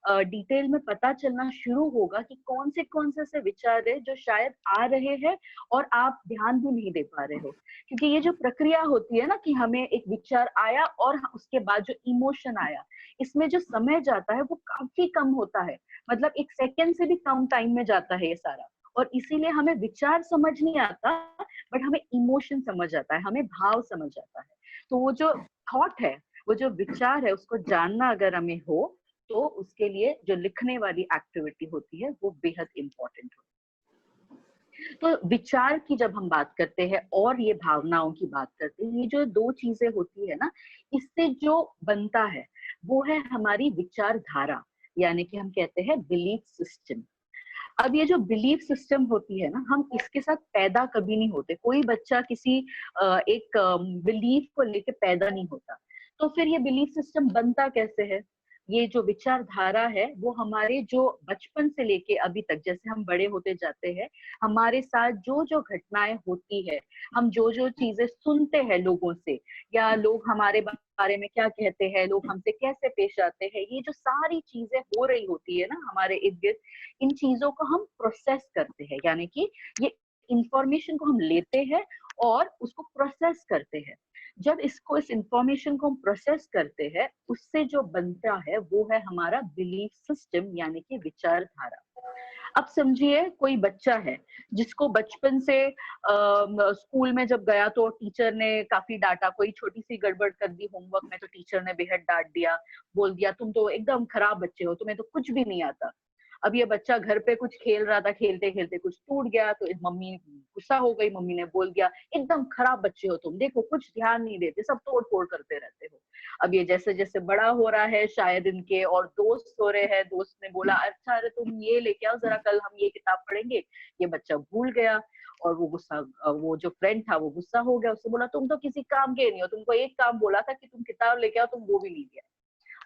डिटेल में पता चलना शुरू होगा कि कौन से ऐसे विचार है जो शायद आ रहे हैं और आप ध्यान भी नहीं दे पा रहे हो। क्योंकि ये जो प्रक्रिया होती है ना कि हमें एक विचार आया और उसके बाद जो इमोशन आया, इसमें जो समय जाता है वो काफी कम होता है। मतलब 1 सेकंड से भी कम टाइम में जाता है ये सारा। और इसीलिए हमें विचार समझ नहीं आता, बट हमें इमोशन समझ आता है, हमें भाव समझ आता है। तो वो जो थॉट है, वो जो विचार है, उसको जानना अगर हमें हो तो उसके लिए जो लिखने वाली एक्टिविटी होती है वो बेहद इंपॉर्टेंट होती है। तो विचार की जब हम बात करते हैं और ये भावनाओं की बात करते हैं, ये जो 2 चीजें होती है ना, इससे जो बनता है वो है हमारी विचारधारा, यानी कि हम कहते हैं बिलीफ सिस्टम। अब ये जो बिलीफ सिस्टम होती है ना, हम इसके साथ पैदा कभी नहीं होते। कोई बच्चा किसी एक बिलीफ को लेके पैदा नहीं होता। तो फिर ये बिलीफ सिस्टम बनता कैसे है? ये जो विचारधारा है वो हमारे जो बचपन से लेके अभी तक, जैसे हम बड़े होते जाते हैं, हमारे साथ जो जो घटनाएं होती है, हम जो जो चीजें सुनते हैं लोगों से, या लोग हमारे बारे में क्या कहते हैं, लोग हमसे कैसे पेश आते हैं, ये जो सारी चीजें हो रही होती है ना हमारे इर्द गिर्द, इन चीजों को हम प्रोसेस करते हैं। यानी कि ये इंफॉर्मेशन को हम लेते हैं और उसको प्रोसेस करते हैं। जब इस इंफॉर्मेशन को हम प्रोसेस करते हैं, उससे जो बनता है वो है हमारा बिलीफ सिस्टम, यानी कि विचारधारा। अब समझिए कोई बच्चा है जिसको बचपन से स्कूल में जब गया तो टीचर ने काफी डांटा, कोई छोटी सी गड़बड़ कर दी होमवर्क में तो टीचर ने बेहद डांट दिया, बोल दिया तुम तो एकदम खराब बच्चे हो, तुम्हें तो कुछ भी नहीं आता। अब ये बच्चा घर पे कुछ खेल रहा था, खेलते खेलते कुछ टूट गया तो मम्मी गुस्सा हो गई, मम्मी ने बोल दिया एकदम खराब बच्चे हो तुम, देखो कुछ ध्यान नहीं देते, सब तोड़ फोड़ करते रहते हो। अब ये जैसे जैसे बड़ा हो रहा है, शायद इनके और दोस्त हो रहे हैं, दोस्त ने बोला अच्छा अरे तुम ये लेके आओ जरा, कल हम ये किताब पढ़ेंगे। ये बच्चा भूल गया और वो गुस्सा, वो जो फ्रेंड था वो गुस्सा हो गया, उससे बोला तुम तो किसी काम के नहीं हो, तुमको एक काम बोला था कि तुम किताब लेके आओ, तुम वो भी नहीं लिया।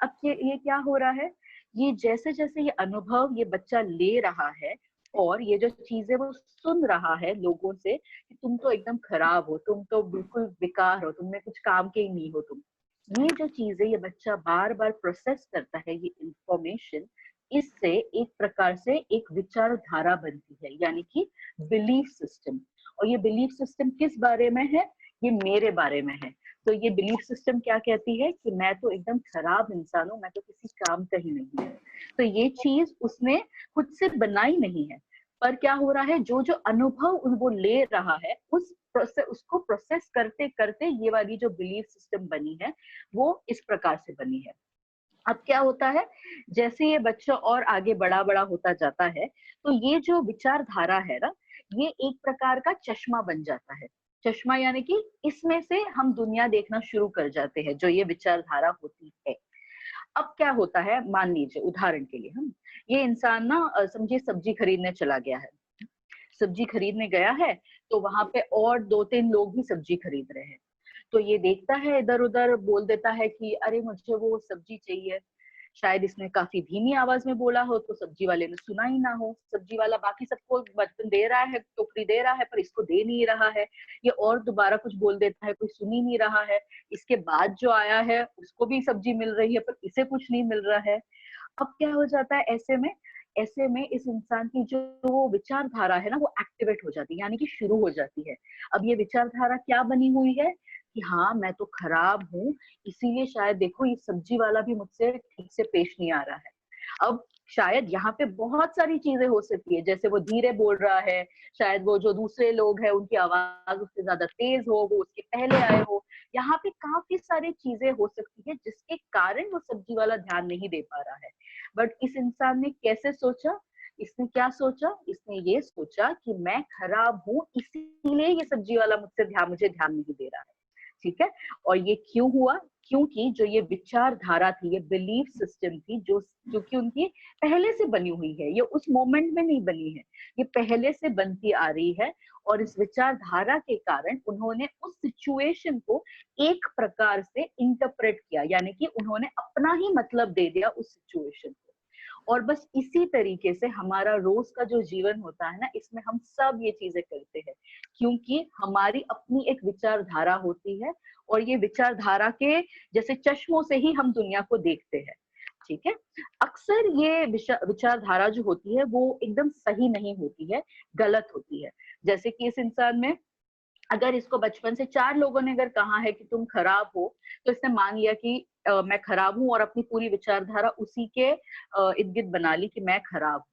अब ये क्या हो रहा है, ये जैसे जैसे ये अनुभव ये बच्चा ले रहा है और ये जो चीजें वो सुन रहा है लोगों से कि तुम तो एकदम खराब हो, तुम तो बिल्कुल बेकार हो, तुम में कुछ काम के ही नहीं हो तुम, ये जो चीजें ये बच्चा बार बार प्रोसेस करता है, ये इंफॉर्मेशन, इससे एक प्रकार से एक विचारधारा बनती है, यानी कि बिलीफ सिस्टम। और ये बिलीफ सिस्टम किस बारे में है? ये मेरे बारे में है। तो ये बिलीफ सिस्टम क्या कहती है कि मैं तो एकदम खराब इंसान हूँ, मैं तो किसी काम का ही नहीं हूँ। तो ये चीज उसने खुद से बनाई नहीं है, पर क्या हो रहा है, जो जो अनुभव वो ले रहा है उसको प्रोसेस करते करते ये वाली जो बिलीफ सिस्टम बनी है वो इस प्रकार से बनी है। अब क्या होता है, जैसे ये बच्चा और आगे बड़ा बड़ा होता जाता है, तो ये जो विचारधारा है ना, ये एक प्रकार का चश्मा बन जाता है। चश्मा यानी कि इसमें से हम दुनिया देखना शुरू कर जाते हैं, जो ये विचारधारा होती है। अब क्या होता है, मान लीजिए उदाहरण के लिए हम ये इंसान ना समझिए सब्जी खरीदने चला गया है, सब्जी खरीदने गया है, तो वहां पे और 2-3 लोग भी सब्जी खरीद रहे हैं। तो ये देखता है इधर उधर, बोल देता है कि अरे मुझे वो सब्जी चाहिए। शायद इसने काफी धीमी आवाज में बोला हो तो सब्जी वाले ने सुना ही ना हो। सब्जी वाला बाकी सबको बर्तन दे रहा है, टोकरी दे रहा है, पर इसको दे नहीं रहा है। ये और दोबारा कुछ बोल देता है, कोई सुन ही नहीं रहा है। इसके बाद जो आया है उसको भी सब्जी मिल रही है, पर इसे कुछ नहीं मिल रहा है। अब क्या हो जाता है, ऐसे में इस इंसान की जो विचारधारा है ना वो एक्टिवेट हो जाती है, यानी कि शुरू हो जाती है। अब ये विचारधारा क्या बनी हुई है कि हाँ मैं तो खराब हूँ, इसीलिए शायद देखो ये सब्जी वाला भी मुझसे ठीक से पेश नहीं आ रहा है। अब शायद यहाँ पे बहुत सारी चीजें हो सकती है, जैसे वो धीरे बोल रहा है, शायद वो जो दूसरे लोग हैं उनकी आवाज उससे ज्यादा तेज हो, वो उसके पहले आए हो। यहाँ पे काफी सारी चीजें हो सकती है जिसके कारण वो सब्जी वाला ध्यान नहीं दे पा रहा है। बट इस इंसान ने कैसे सोचा, इसने क्या सोचा, इसने ये सोचा कि मैं खराब हूँ इसीलिए ये सब्जी वाला मुझे ध्यान नहीं दे रहा है। ठीक है, और ये क्यों हुआ? क्योंकि जो ये विचारधारा थी, ये बिलीफ सिस्टम थी, जो कि उनकी पहले से बनी हुई है, ये उस मोमेंट में नहीं बनी है, ये पहले से बनती आ रही है। और इस विचारधारा के कारण उन्होंने उस सिचुएशन को एक प्रकार से इंटरप्रेट किया, यानी कि उन्होंने अपना ही मतलब दे दिया उस सिचुएशन को। और बस इसी तरीके से हमारा रोज का जो जीवन होता है ना, इसमें हम सब ये चीजें करते हैं, क्योंकि हमारी अपनी एक विचारधारा होती है और ये विचारधारा के जैसे चश्मों से ही हम दुनिया को देखते हैं। ठीक है, अक्सर ये विचारधारा जो होती है वो एकदम सही नहीं होती है, गलत होती है। जैसे कि इस इंसान में अगर इसको बचपन से 4 लोगों ने अगर कहा है कि तुम खराब हो, तो इसने मान लिया कि मैं खराब हूँ और अपनी पूरी विचारधारा उसी के इर्द गिर्द बना ली कि मैं खराब हूँ।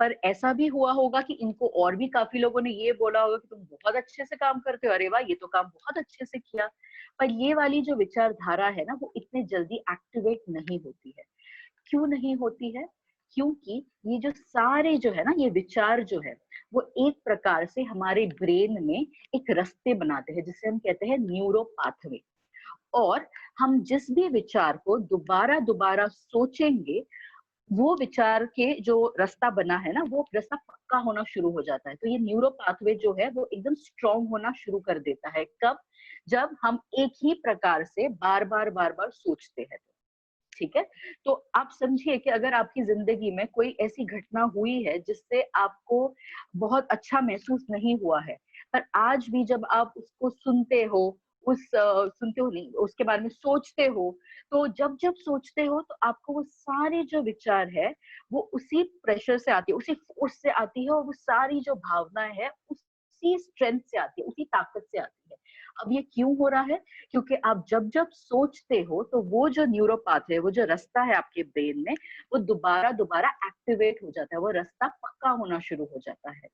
पर ऐसा भी हुआ होगा कि इनको और भी काफी लोगों ने ये बोला होगा कि तुम बहुत अच्छे से काम करते हो, अरे वाह ये तो काम बहुत अच्छे से किया। पर ये वाली जो विचारधारा है ना वो इतनी जल्दी एक्टिवेट नहीं होती है। क्यों नहीं होती है? क्योंकि ये जो सारे जो है ना, ये विचार जो है वो एक प्रकार से हमारे ब्रेन में एक रास्ते बनाते हैं, जिसे हम कहते हैं न्यूरो पाथवे। और हम जिस भी विचार को दोबारा दोबारा सोचेंगे, वो विचार के जो रास्ता बना है ना, वो रास्ता पक्का होना शुरू हो जाता है। तो ये न्यूरो पाथवे जो है वो एकदम स्ट्रॉन्ग होना शुरू कर देता है। कब? जब हम एक ही प्रकार से बार बार सोचते हैं। ठीक है, तो आप समझिए कि अगर आपकी जिंदगी में कोई ऐसी घटना हुई है जिससे आपको बहुत अच्छा महसूस नहीं हुआ है, पर आज भी जब आप उसको सुनते हो, सुनते हो नहीं, उसके बारे में सोचते हो, तो जब सोचते हो तो आपको वो सारे जो विचार है वो उसी प्रेशर से आती है, उसी फोर्स से आती है, और वो सारी जो भावनाएं है उसी स्ट्रेंथ से आती है, उसी ताकत से आती है। अब ये क्यों हो रहा है? क्योंकि आप जब सोचते हो तो वो जो न्यूरोपाथ है, वो जो रास्ता है आपके ब्रेन में, वो दोबारा एक्टिवेट हो जाता है, वो रास्ता पक्का होना शुरू हो जाता है।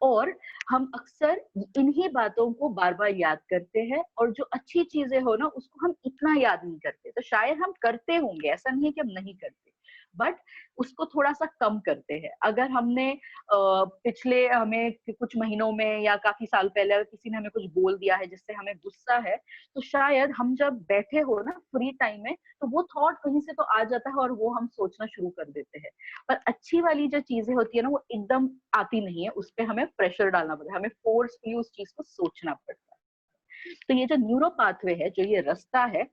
और हम अक्सर इन्हीं बातों को बार बार याद करते हैं, और जो अच्छी चीजें हो ना उसको हम इतना याद नहीं करते। तो शायद हम करते होंगे, ऐसा नहीं है कि हम नहीं करते, बट उसको थोड़ा सा कम करते हैं। अगर हमने पिछले हमें कुछ महीनों में या काफी साल पहले अगर किसी ने हमें कुछ बोल दिया है जिससे हमें गुस्सा है, तो शायद हम जब बैठे हो ना फ्री टाइम में, तो वो थॉट कहीं से तो आ जाता है और वो हम सोचना शुरू कर देते हैं। पर अच्छी वाली जो चीजें होती है ना वो एकदम आती नहीं है, उस पर हमें प्रेशर डालना पड़ता है, हमें फोर्सफुली उस चीज को सोचना पड़ता है। तो ये जो न्यूरो पाथवे है, जो ये रास्ता है,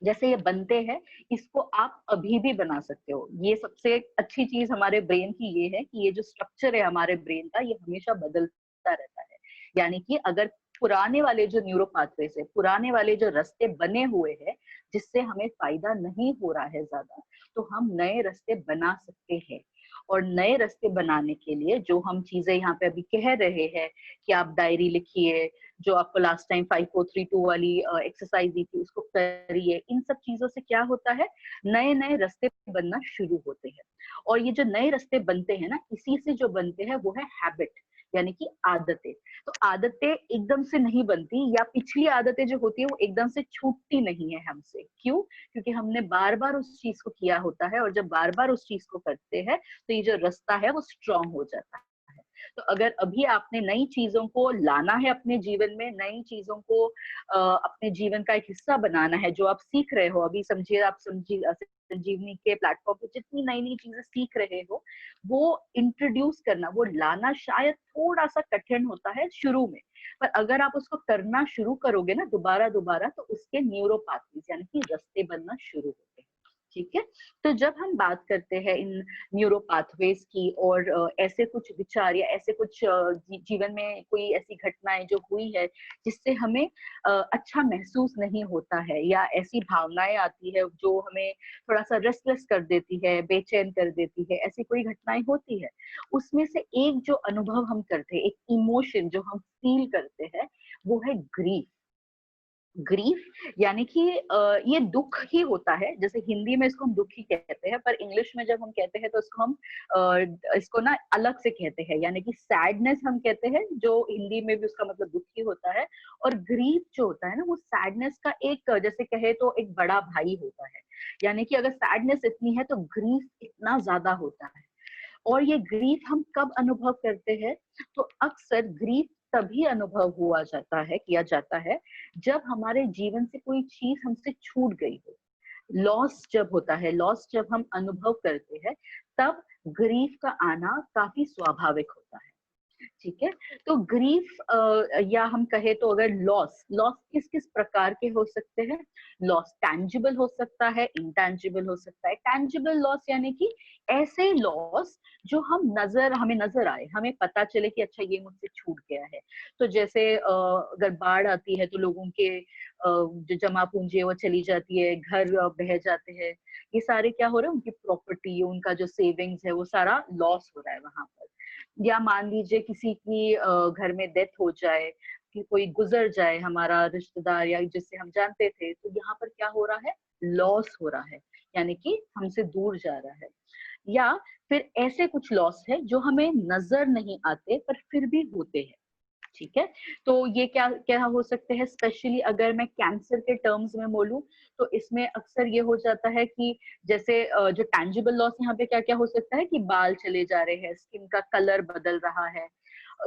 जैसे ये बनते हैं, इसको आप अभी भी बना सकते हो। ये सबसे अच्छी चीज हमारे ब्रेन की ये है कि ये जो स्ट्रक्चर है हमारे ब्रेन का, ये हमेशा बदलता रहता है। यानी कि अगर पुराने वाले जो न्यूरो पाथवेज है, पुराने वाले जो रास्ते बने हुए हैं जिससे हमें फायदा नहीं हो रहा है ज्यादा, तो हम नए रास्ते बना सकते हैं। और नए रास्ते बनाने के लिए जो हम चीजें यहाँ पे अभी कह रहे हैं कि आप डायरी लिखिए, जो आपको लास्ट टाइम 5432 वाली एक्सरसाइज दी थी उसको करिए, इन सब चीजों से क्या होता है, नए नए रास्ते बनना शुरू होते हैं। और ये जो नए रास्ते बनते हैं ना, इसी से जो बनते हैं वो है हैबिट, यानी कि आदतें। तो आदतें एकदम से नहीं बनती, या पिछली आदतें जो होती है वो एकदम से छूटती नहीं है हमसे। क्यों? क्योंकि हमने बार बार उस चीज को किया होता है, और जब बार बार उस चीज को करते हैं तो ये जो रास्ता है वो स्ट्रांग हो जाता है। तो अगर अभी आपने नई चीजों को लाना है अपने जीवन में, नई चीजों को अपने जीवन का एक हिस्सा बनाना है, जो आप सीख रहे हो अभी, समझिए आप संजीवनी के प्लेटफॉर्म पे जितनी नई नई चीजें सीख रहे हो, वो इंट्रोड्यूस करना, वो लाना शायद थोड़ा सा कठिन होता है शुरू में, पर अगर आप उसको करना शुरू करोगे ना दोबारा दोबारा, तो उसके न्यूरोपैथीज यानी कि रास्ते बनना शुरू होते हैं। ठीक है, तो जब हम बात करते हैं इन न्यूरो पाथवेज की, और ऐसे कुछ विचार या ऐसे कुछ जीवन में कोई ऐसी घटनाएं जो हुई है जिससे हमें अच्छा महसूस नहीं होता है, या ऐसी भावनाएं आती है जो हमें थोड़ा सा रेस्टलेस कर देती है, बेचैन कर देती है, ऐसी कोई घटनाएं होती है, उसमें से एक जो अनुभव हम करते हैं, एक इमोशन जो हम फील करते हैं, वो है ग्रीफ। ग्रीफ यानी कि ये दुख ही होता है, जैसे हिंदी में इसको हम दुख ही कहते हैं, पर इंग्लिश में जब हम कहते हैं तो इसको हम इसको ना अलग से कहते हैं, यानी कि सैडनेस हम कहते हैं, जो हिंदी में भी उसका मतलब दुख ही होता है। और ग्रीफ जो होता है ना, वो सैडनेस का एक, जैसे कहे तो एक बड़ा भाई होता है, यानी कि अगर सैडनेस इतनी है तो ग्रीफ इतना ज्यादा होता है। और ये ग्रीफ हम कब अनुभव करते हैं? तो अक्सर ग्रीफ तभी अनुभव हुआ जाता है, किया जाता है, जब हमारे जीवन से कोई चीज हमसे छूट गई हो। लॉस जब होता है, लॉस जब हम अनुभव करते हैं, तब ग्रीफ का आना काफी स्वाभाविक होता है। ठीक है, तो ग्रीफ या हम कहे तो अगर लॉस, लॉस किस किस प्रकार के हो सकते हैं? लॉस टैंजिबल हो सकता है, इंटैंजिबल हो सकता है। टैंजिबल लॉस यानी कि ऐसे लॉस जो हमें नजर आए, हमें पता चले कि अच्छा ये मुझसे छूट गया है। तो जैसे अगर बाढ़ आती है तो लोगों के जो जमा पूंजी है वो चली जाती है, घर बह जाते हैं, ये सारे क्या हो रहे हैं, उनकी प्रॉपर्टी, उनका जो सेविंग्स है वो सारा लॉस हो रहा है वहां पर। या मान लीजिए किसी की घर में डेथ हो जाए, कि कोई गुजर जाए हमारा रिश्तेदार या जिससे हम जानते थे, तो यहाँ पर क्या हो रहा है, लॉस हो रहा है, यानी कि हमसे दूर जा रहा है। या फिर ऐसे कुछ लॉस है जो हमें नजर नहीं आते पर फिर भी होते हैं। ठीक है, तो ये क्या क्या हो सकते हैं? स्पेशली अगर मैं कैंसर के टर्म्स में बोलूं तो इसमें अक्सर ये हो जाता है कि जैसे जो टैंजिबल लॉस यहाँ पे क्या क्या हो सकता है कि बाल चले जा रहे हैं, स्किन का कलर बदल रहा है,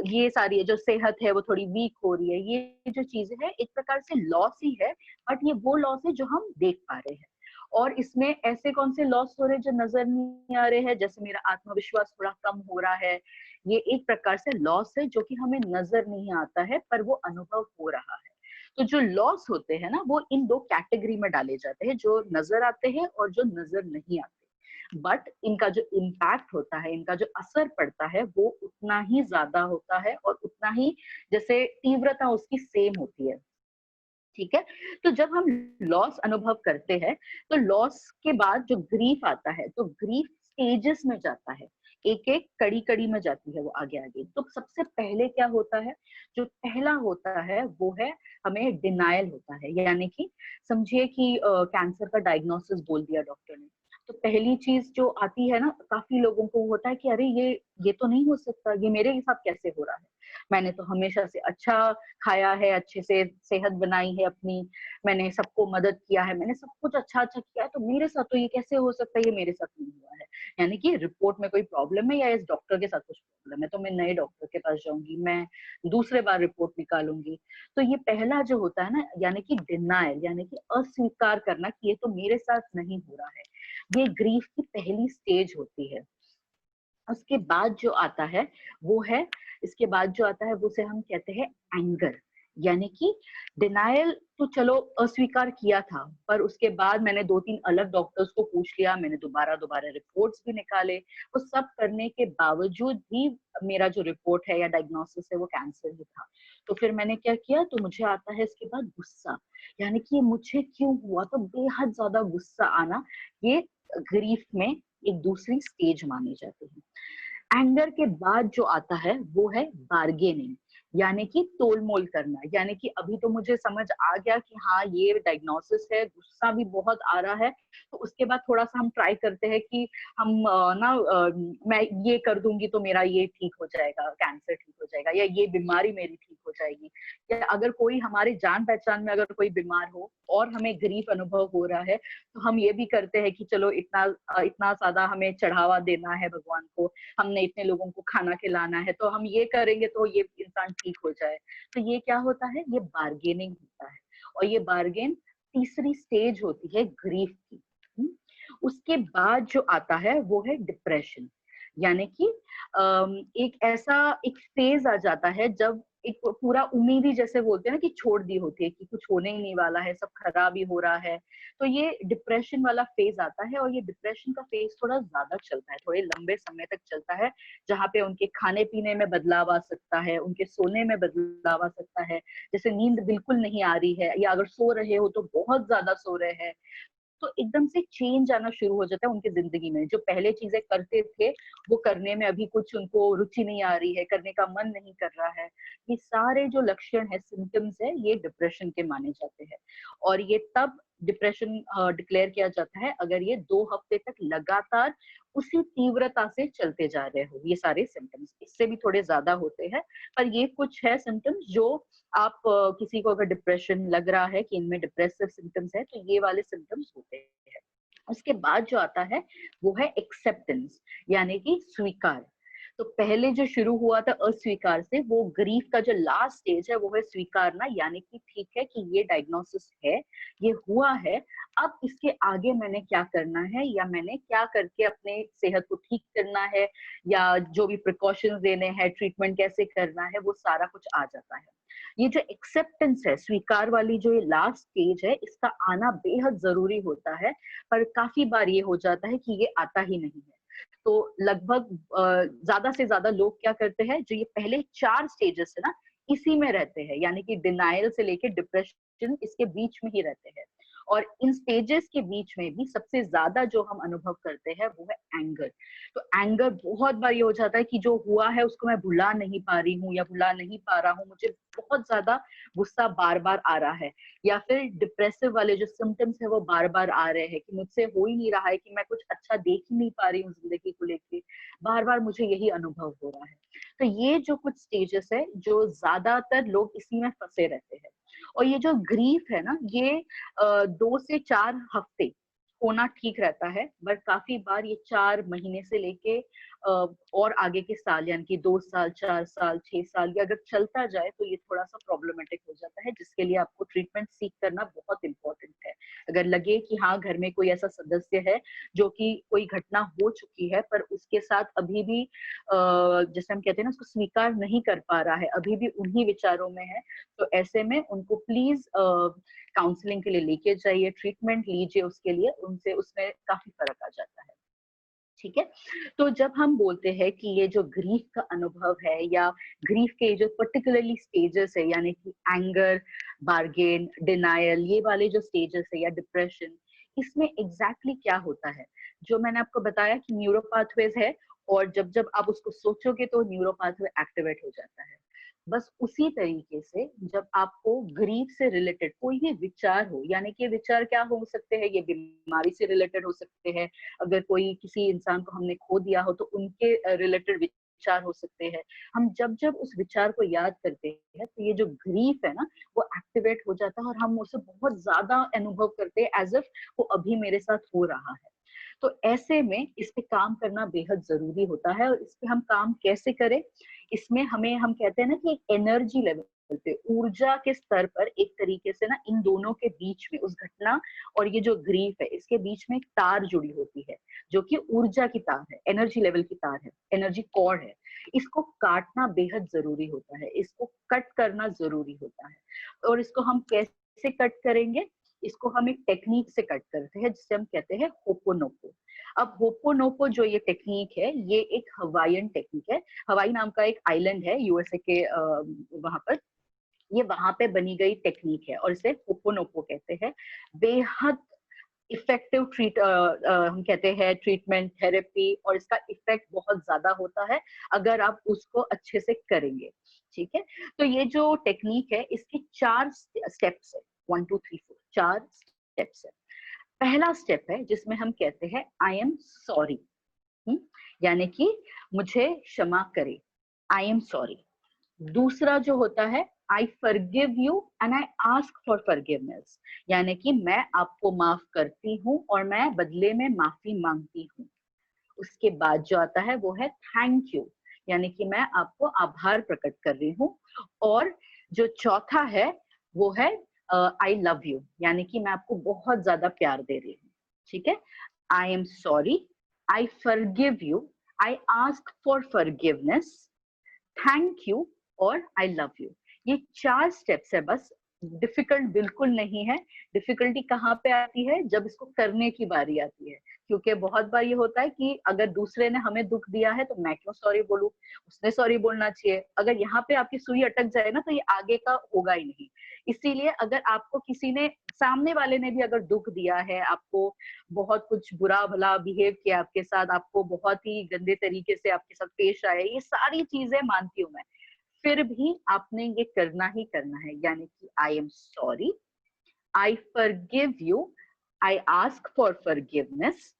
ये सारी जो सेहत है वो थोड़ी वीक हो रही है, ये जो चीजें हैं एक प्रकार से लॉस ही है, बट ये वो लॉस है जो हम देख पा रहे हैं। और इसमें ऐसे कौन से लॉस हो रहे हैं जो नजर नहीं आ रहे हैं? जैसे मेरा आत्मविश्वास थोड़ा कम हो रहा है, ये एक प्रकार से लॉस है जो कि हमें नजर नहीं आता है पर वो अनुभव हो रहा है। तो जो लॉस होते हैं ना, वो इन दो कैटेगरी में डाले जाते हैं, जो नजर आते हैं और जो नजर नहीं आते। बट इनका जो इम्पैक्ट होता है, इनका जो असर पड़ता है, वो उतना ही ज्यादा होता है और उतना ही जैसे तीव्रता उसकी सेम होती है। ठीक है, तो जब हम लॉस अनुभव करते हैं तो लॉस के बाद जो ग्रीफ आता है, तो ग्रीफ स्टेजेस में जाता है, एक एक कड़ी कड़ी में जाती है वो आगे आगे। तो सबसे पहले क्या होता है? जो पहला होता है वो है, हमें डिनायल होता है, यानी कि समझिए कि कैंसर का डायग्नोसिस बोल दिया डॉक्टर ने, तो पहली चीज जो आती है ना, काफी लोगों को होता है कि अरे ये तो नहीं हो सकता, ये मेरे साथ कैसे हो रहा है, मैंने तो हमेशा से अच्छा खाया है, अच्छे से सेहत बनाई है अपनी, मैंने सबको मदद किया है, मैंने सब कुछ अच्छा अच्छा किया है, तो मेरे साथ तो ये कैसे हो सकता है, ये मेरे साथ नहीं हुआ है। यानी कि रिपोर्ट में कोई प्रॉब्लम है या इस डॉक्टर के साथ कुछ प्रॉब्लम है, तो मैं नए डॉक्टर के पास जाऊंगी, मैं दूसरे बार रिपोर्ट निकालूंगी। तो ये पहला जो होता है ना, यानी कि डिनायल, यानी कि अस्वीकार करना कि ये तो मेरे साथ नहीं हो रहा है, ये ग्रीफ की पहली स्टेज होती है। उसके बाद जो आता है वो है, इसके बाद जो आता है वो से हम कहते हैं एंगर, यानी कि डिनायल तो चलो अस्वीकार किया था, पर उसके बाद मैंने 2-3 अलग डॉक्टर्स को पूछ लिया, मैंने दोबारा रिपोर्ट्स भी निकाले, वो सब करने के बावजूद भी मेरा जो रिपोर्ट है या डायग्नोसिस है वो कैंसर ही था। तो फिर मैंने क्या किया, तो मुझे आता है इसके बाद गुस्सा, यानी कि ये मुझे क्यों हुआ, तो बेहद ज्यादा गुस्सा आना, ये ग्रीफ में एक दूसरी स्टेज मानी जाती है। एंगर के बाद जो आता है वो है बार्गेनिंग, यानी कि तोलमोल करना, यानी कि अभी तो मुझे समझ आ गया कि हाँ ये डायग्नोसिस है, गुस्सा भी बहुत आ रहा है, तो उसके बाद थोड़ा सा हम ट्राई करते हैं कि हम मैं ये कर दूंगी तो मेरा ये ठीक हो जाएगा, कैंसर ठीक हो जाएगा, या ये बीमारी मेरी ठीक हो जाएगी, या अगर कोई हमारे जान पहचान में अगर कोई बीमार हो और हमें ग्रीफ अनुभव हो रहा है, तो हम ये भी करते हैं कि चलो इतना ज्यादा हमें चढ़ावा देना है भगवान को, हमने इतने लोगों को खाना खिलाना है, तो हम ये करेंगे तो ये इंसान ठीक हो जाए। तो ये क्या होता है, ये बार्गेनिंग होता है, और ये बार्गेन तीसरी स्टेज होती है ग्रीफ की। उसके बाद जो आता है वो है डिप्रेशन, यानी कि एक फेज आ जाता है जब एक पूरा उम्मीद ही, जैसे बोलते हैं ना कि छोड़ दी होती है कि कुछ होने ही नहीं वाला है, सब खराब ही हो रहा है, तो ये डिप्रेशन वाला फेज आता है। और ये डिप्रेशन का फेज थोड़ा ज्यादा चलता है, थोड़े लंबे समय तक चलता है, जहाँ पे उनके खाने पीने में बदलाव आ सकता है, उनके सोने में बदलाव आ सकता है, जैसे नींद बिल्कुल नहीं आ रही है, या अगर सो रहे हो तो बहुत ज्यादा सो रहे हैं, तो एकदम से चेंज आना शुरू हो जाता है उनकी जिंदगी में। जो पहले चीजें करते थे वो करने में अभी कुछ उनको रुचि नहीं आ रही है, करने का मन नहीं कर रहा है। ये सारे जो लक्षण है, सिम्टम्स है, ये डिप्रेशन के माने जाते हैं। और ये तब डिप्रेशन डिक्लेयर किया जाता है अगर ये 2 हफ्ते तक लगातार उसी तीव्रता से चलते जा रहे हो ये सारे सिम्टम्स। इससे भी थोड़े ज्यादा होते हैं, पर ये कुछ है सिम्टम्स जो आप किसी को अगर डिप्रेशन लग रहा है कि इनमें डिप्रेसिव सिम्टम्स है, तो ये वाले सिम्टम्स होते हैं। उसके बाद जो आता है वो है एक्सेप्टेंस, यानी कि स्वीकार। तो पहले जो शुरू हुआ था अस्वीकार से, वो ग्रीफ का जो लास्ट स्टेज है वो है स्वीकारना, यानी कि ठीक है कि ये डायग्नोसिस है, ये हुआ है, अब इसके आगे मैंने क्या करना है, या मैंने क्या करके अपने सेहत को ठीक करना है, या जो भी प्रिकॉशंस देने हैं, ट्रीटमेंट कैसे करना है, वो सारा कुछ आ जाता है। ये जो एक्सेप्टेंस है, स्वीकार वाली जो ये लास्ट स्टेज है, इसका आना बेहद जरूरी होता है, पर काफी बार ये हो जाता है कि ये आता ही नहीं है। तो लगभग ज्यादा से ज्यादा लोग क्या करते हैं, जो ये पहले 4 स्टेजेस है ना, इसी में रहते हैं, यानी कि डिनायल से लेके डिप्रेशन, इसके बीच में ही रहते हैं। और इन स्टेजेस के बीच में भी सबसे ज्यादा जो हम अनुभव करते हैं वो है एंगर। तो एंगर बहुत बार ये हो जाता है कि जो हुआ है उसको मैं भुला नहीं पा रही हूँ या भुला नहीं पा रहा हूँ, मुझे बहुत ज्यादा गुस्सा बार बार आ रहा है, या फिर डिप्रेसिव वाले जो सिम्टम्स है वो बार बार आ रहे हैं कि मुझसे हो ही नहीं रहा है, कि मैं कुछ अच्छा देख ही नहीं पा रही हूँ जिंदगी को लेके, बार बार मुझे यही अनुभव हो रहा है। तो ये जो कुछ स्टेजेस है, जो ज्यादातर लोग इसी में फंसे रहते हैं। और ये जो ग्रीफ है ना, ये 2 से 4 हफ्ते होना ठीक रहता है, बट काफी बार ये 4 महीने से लेके और आगे के साल, यानी कि 2 साल, 4 साल, 6 साल, ये अगर चलता जाए तो ये थोड़ा सा प्रॉब्लमेटिक हो जाता है, जिसके लिए आपको ट्रीटमेंट सीख करना बहुत इंपॉर्टेंट है। अगर लगे कि हाँ घर में कोई ऐसा सदस्य है जो कि कोई घटना हो चुकी है, पर उसके साथ अभी भी जैसे हम कहते हैं ना, उसको स्वीकार नहीं कर पा रहा है, अभी भी उन्हीं विचारों में है, तो ऐसे में उनको प्लीज काउंसलिंग के लिए लेके जाइए, ट्रीटमेंट लीजिए उसके लिए, उनसे उसमें काफी फर्क आ जाता है। ठीक है, तो जब हम बोलते हैं कि ये जो ग्रीफ का अनुभव है, या ग्रीफ के जो पर्टिकुलरली स्टेजेस है, यानी कि एंगर, बार्गेन, डिनायल, ये वाले जो स्टेजेस है, या डिप्रेशन, इसमें एग्जैक्टली क्या होता है, जो मैंने आपको बताया कि न्यूरो पाथवेज है, और जब जब आप उसको सोचोगे तो न्यूरो पाथवे एक्टिवेट हो जाता है। बस उसी तरीके से जब आपको ग्रीफ से रिलेटेड कोई भी विचार हो, यानी कि विचार क्या हो सकते हैं, ये बीमारी से रिलेटेड हो सकते हैं, अगर कोई किसी इंसान को हमने खो दिया हो तो उनके रिलेटेड विचार हो सकते हैं। हम जब जब उस विचार को याद करते हैं तो ये जो ग्रीफ है ना, वो एक्टिवेट हो जाता है, और हम उसे बहुत ज्यादा अनुभव करते हैं, एज इफ वो अभी मेरे साथ हो रहा है। तो ऐसे में इस पे काम करना बेहद जरूरी होता है। और इस पे हम काम कैसे करें, इसमें हम कहते हैं ना कि एक एनर्जी लेवल, पे, ऊर्जा के स्तर पर एक तरीके से ना इन दोनों के बीच में, उस घटना और ये जो ग्रीफ है, इसके बीच में एक तार जुड़ी होती है जो कि ऊर्जा की तार है, एनर्जी लेवल की तार है, एनर्जी कॉर्ड है। इसको काटना बेहद जरूरी होता है, इसको कट करना जरूरी होता है। और इसको हम कैसे कट करेंगे? इसको हम एक टेक्निक से कट करते हैं जिसे हम कहते हैं होपोनोपो। अब होपोनोपो जो ये टेक्निक है, ये एक हवाईयन टेक्निक है। हवाई नाम का एक आइलैंड है यूएसए के वहां पर, ये वहां पे बनी गई टेक्निक है और इसे होपोनोपो कहते हैं। बेहद इफेक्टिव हम कहते हैं ट्रीटमेंट, थेरेपी, और इसका इफेक्ट बहुत ज्यादा होता है अगर आप उसको अच्छे से करेंगे। ठीक है, तो ये जो टेक्निक है इसके 4 स्टेप्स है, 1 2 3 4, 4 स्टेप्स है। पहला स्टेप है जिसमें हम कहते हैं आई एम सॉरी, यानी कि मुझे क्षमा करे, आई एम सॉरी। दूसरा जो होता है I forgive you and I ask for forgiveness, यानी कि मैं आपको माफ करती हूँ और मैं बदले में माफी मांगती हूँ। उसके बाद जो आता है वो है थैंक यू, यानी कि मैं आपको आभार प्रकट कर रही हूँ। और जो चौथा है वो है आई लव यू, यानी कि मैं आपको बहुत ज्यादा प्यार दे रही हूँ। ठीक है, I am sorry, I forgive you, I ask for forgiveness, thank you और आई लव यू। ये 4 स्टेप्स है बस, डिफिकल्ट बिल्कुल नहीं है। डिफिकल्टी कहाँ पे आती है? जब इसको करने की बारी आती है, क्योंकि बहुत बार ये होता है कि अगर दूसरे ने हमें दुख दिया है तो मैं क्यों सॉरी बोलूं, उसने सॉरी बोलना चाहिए। अगर यहाँ पे आपकी सुई अटक जाए ना तो ये आगे का होगा ही नहीं। इसीलिए अगर आपको किसी ने, सामने वाले ने भी अगर दुख दिया है, आपको बहुत कुछ बुरा भला बिहेव किया आपके साथ, आपको बहुत ही गंदे तरीके से आपके साथ पेश आया, ये सारी चीजें मानती हूँ मैं, फिर भी आपने ये करना ही करना है। यानी कि I am sorry, I forgive you, I ask for forgiveness,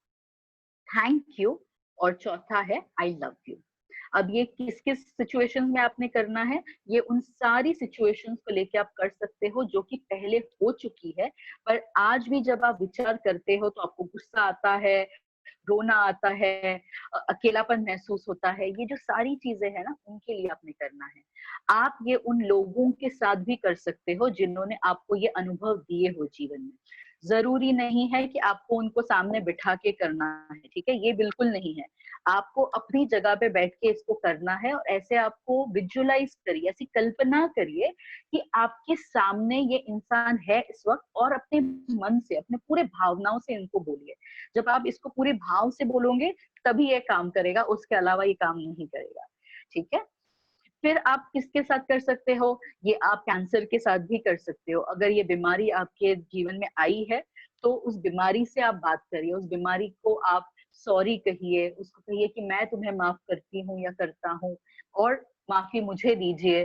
thank you और चौथा है आई लव यू। अब ये किस किस सिचुएशन में आपने करना है? ये उन सारी सिचुएशंस को लेके आप कर सकते हो जो कि पहले हो चुकी है, पर आज भी जब आप विचार करते हो तो आपको गुस्सा आता है, रोना आता है, अकेलापन महसूस होता है। ये जो सारी चीजें हैं ना, उनके लिए आपने करना है। आप ये उन लोगों के साथ भी कर सकते हो जिन्होंने आपको ये अनुभव दिए हो जीवन में। जरूरी नहीं है कि आपको उनको सामने बिठा के करना है, ठीक है, ये बिल्कुल नहीं है। आपको अपनी जगह पे बैठ के इसको करना है और ऐसे आपको विजुअलाइज करिए, ऐसी कल्पना करिए कि आपके सामने ये इंसान है इस वक्त, और अपने मन से, अपने पूरे भावनाओं से इनको बोलिए। जब आप इसको पूरे भाव से बोलोगे तभी ये काम करेगा, उसके अलावा ये काम नहीं करेगा। ठीक है, फिर आप किसके साथ कर सकते हो? ये आप कैंसर के साथ भी कर सकते हो। अगर ये बीमारी आपके जीवन में आई है तो उस बीमारी से आप बात करिए, उस बीमारी को आप सॉरी कहिए, उसको कहिए कि मैं तुम्हें माफ करती हूँ या करता हूँ और माफी मुझे दीजिए।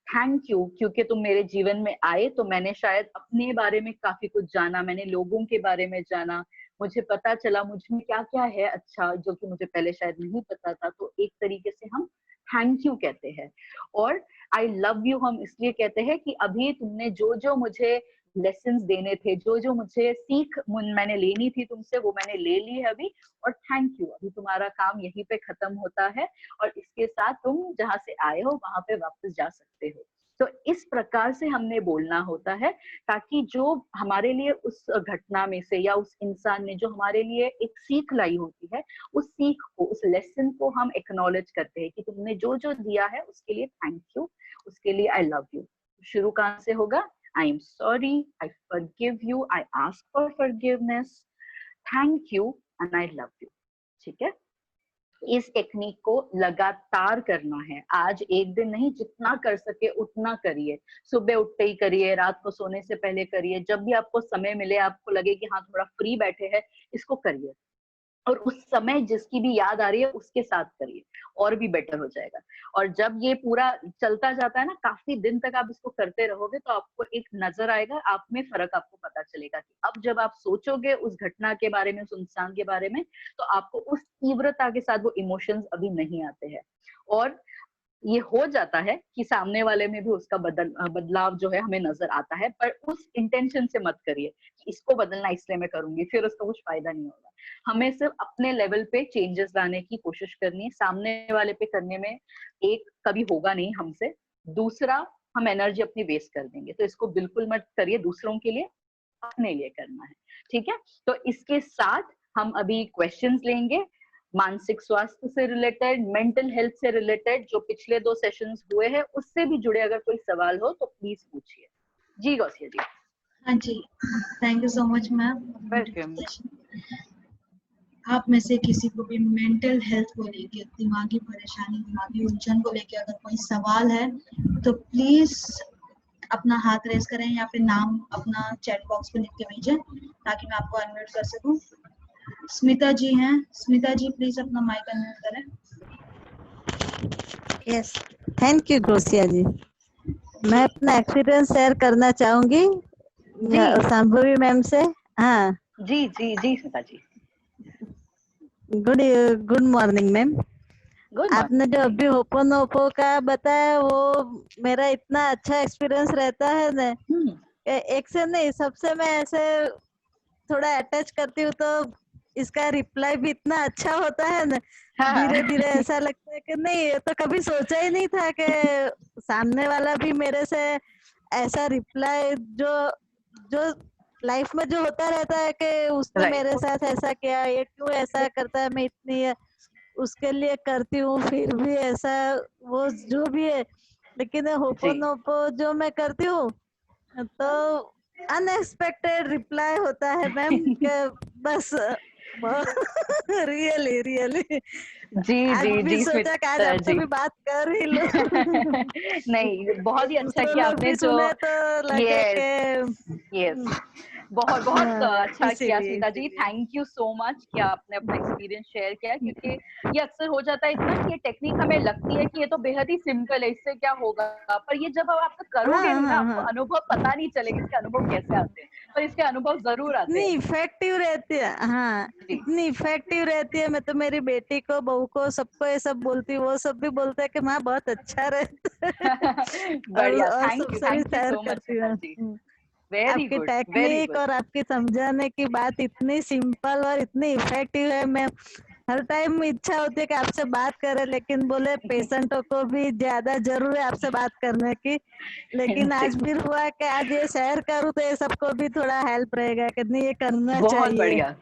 थैंक यू, क्योंकि तुम मेरे जीवन में आए तो मैंने शायद अपने बारे में काफी कुछ जाना, मैंने लोगों के बारे में जाना, मुझे पता चला मुझ में क्या क्या है अच्छा जो कि मुझे पहले शायद नहीं पता था। तो एक तरीके से हम थैंक यू कहते हैं। और आई लव यू हम इसलिए कहते हैं कि अभी तुमने जो जो मुझे लेसन्स देने थे, जो जो मुझे सीख मैंने लेनी थी तुमसे, वो मैंने ले ली है अभी, और थैंक यू, अभी तुम्हारा काम यहीं पे खत्म होता है और इसके साथ तुम जहाँ से आए हो वहां पे वापस जा सकते हो। तो इस प्रकार से हमने बोलना होता है ताकि जो हमारे लिए उस घटना में से या उस इंसान ने जो हमारे लिए एक सीख लाई होती है, उस सीख को, उस लेसन को हम एक्नॉलेज करते हैं कि तुमने जो जो दिया है उसके लिए थैंक यू, उसके लिए आई लव यू। शुरू कहाँ से होगा? I am sorry, I forgive you, I ask for forgiveness, thank you and I love you. ठीक है, इस टेक्निक को लगातार करना है। आज एक दिन नहीं, जितना कर सके उतना करिए। सुबह उठते ही करिए, रात को सोने से पहले करिए, जब भी आपको समय मिले, आपको लगे कि हाँ थोड़ा फ्री बैठे हैं, इसको करिए। और उस समय जिसकी भी याद आ रही है उसके साथ करिए, और भी बेटर हो जाएगा। और जब ये पूरा चलता जाता है ना, काफी दिन तक आप इसको करते रहोगे तो आपको एक नजर आएगा, आप में फर्क आपको पता चलेगा कि अब जब आप सोचोगे उस घटना के बारे में, उस इंसान के बारे में, तो आपको उस तीव्रता के साथ वो इमोशंस अभी नहीं आते हैं। और ये हो जाता है कि सामने वाले में भी उसका बदलाव जो है हमें नजर आता है, पर उस इंटेंशन से मत करिए कि इसको बदलना इसलिए मैं करूंगी, फिर उसका कुछ फायदा नहीं होगा। हमें सिर्फ अपने लेवल पे चेंजेस लाने की कोशिश करनी है। सामने वाले पे करने में एक कभी होगा नहीं हमसे, दूसरा हम एनर्जी अपनी वेस्ट कर देंगे। तो इसको बिल्कुल मत करिए, दूसरों के लिए, अपने लिए करना है, ठीक है। तो इसके साथ हम अभी क्वेश्चंस लेंगे मानसिक स्वास्थ्य से रिलेटेड, मेंटल हेल्थ से रिलेटेड, जो पिछले 2 सेशंस हुए हैं उससे भी जुड़े अगर कोई सवाल हो तो प्लीज पूछिए। जी गौसिया जी। हाँ जी, thank you so much ma'am. Welcome. आप में से किसी को भी मेंटल हेल्थ को लेके, दिमागी परेशानी, दिमागी उलझन को लेके अगर कोई सवाल है तो प्लीज अपना हाथ रेज करें या फिर नाम अपना चैट बॉक्स में लिख के भेजें ताकि मैं आपको अनम्यूट कर सकूं। स्मिता जी हैं, स्मिता जी प्लीज अपना माइक अनम्यूट करें। यस, थैंक यू गौसिया जी। मैं अपना एक्सपीरियंस शेयर करना चाहूंगी शांभवी मैम से। हाँ जी जी जी Smita ji. Good morning ma'am. आपने जो अभी होपोनोपो का बताया वो मेरा इतना अच्छा एक्सपीरियंस रहता है ना, एक से नहीं सबसे मैं ऐसे थोड़ा अटैच करती हूँ तो इसका रिप्लाई भी इतना अच्छा होता है ना, धीरे धीरे ऐसा लगता है कि नहीं ये तो कभी सोचा ही नहीं था कि सामने वाला भी मेरे से ऐसा रिप्लाई जो लाइफ में जो होता रहता है कि उसने मेरे साथ ऐसा किया, ये क्यों ऐसा करता है, मैं इतनी उसके लिए करती हूँ फिर भी ऐसा वो जो भी है, लेकिन होपोनोपो जो मैं करती हूँ तो अनएक्सपेक्टेड रिप्लाई होता है मैम के बस रियली जी आज जी भी जी सोचा कि आज आपसे भी बात कर ही लो। नहीं बहुत ही अच्छा किया आपने जो सुने तो लगे यस बहुत बहुत अच्छा किया इसीलिए स्मिता जी। थैंक यू सो मच कि आपने अपना एक्सपीरियंस शेयर किया, क्योंकि ये अक्सर हो जाता है इतना कि ये टेक्निक हमें लगती है कि ये तो बेहद ही सिंपल है, इससे क्या होगा, पर ये जब आप करोगे नहीं ना आपको अनुभव पता नहीं चलेगा इसके अनुभव कैसे आते हैं, पर इसके अनुभव जरूर आते हैं। इतनी इफेक्टिव रहती है, हाँ इतनी इफेक्टिव रहती है। मैं तो मेरी बेटी को, बहू को, सबको ये सब बोलती हूँ, वो सब भी बोलते हैं कि माँ बहुत अच्छा रहता है। बढ़िया, और थैंक सबसे भी यू शेयर सो मच करती स्मिता हूँ। जी। वेरी आपकी गुड टेक्निक और आपकी समझाने की बात इतनी सिंपल और इतनी इफेक्टिव है। मैं हर टाइम इच्छा होती है कि आपसे बात करें, लेकिन बोले पेशेंटों को भी ज्यादा जरूर है आपसे बात करने की, लेकिन आज फिर हुआ कि आज ये शेयर करूँ तो ये सबको भी थोड़ा हेल्प रहेगा कि नहीं ये करना बहुत चाहिए। बढ़िया,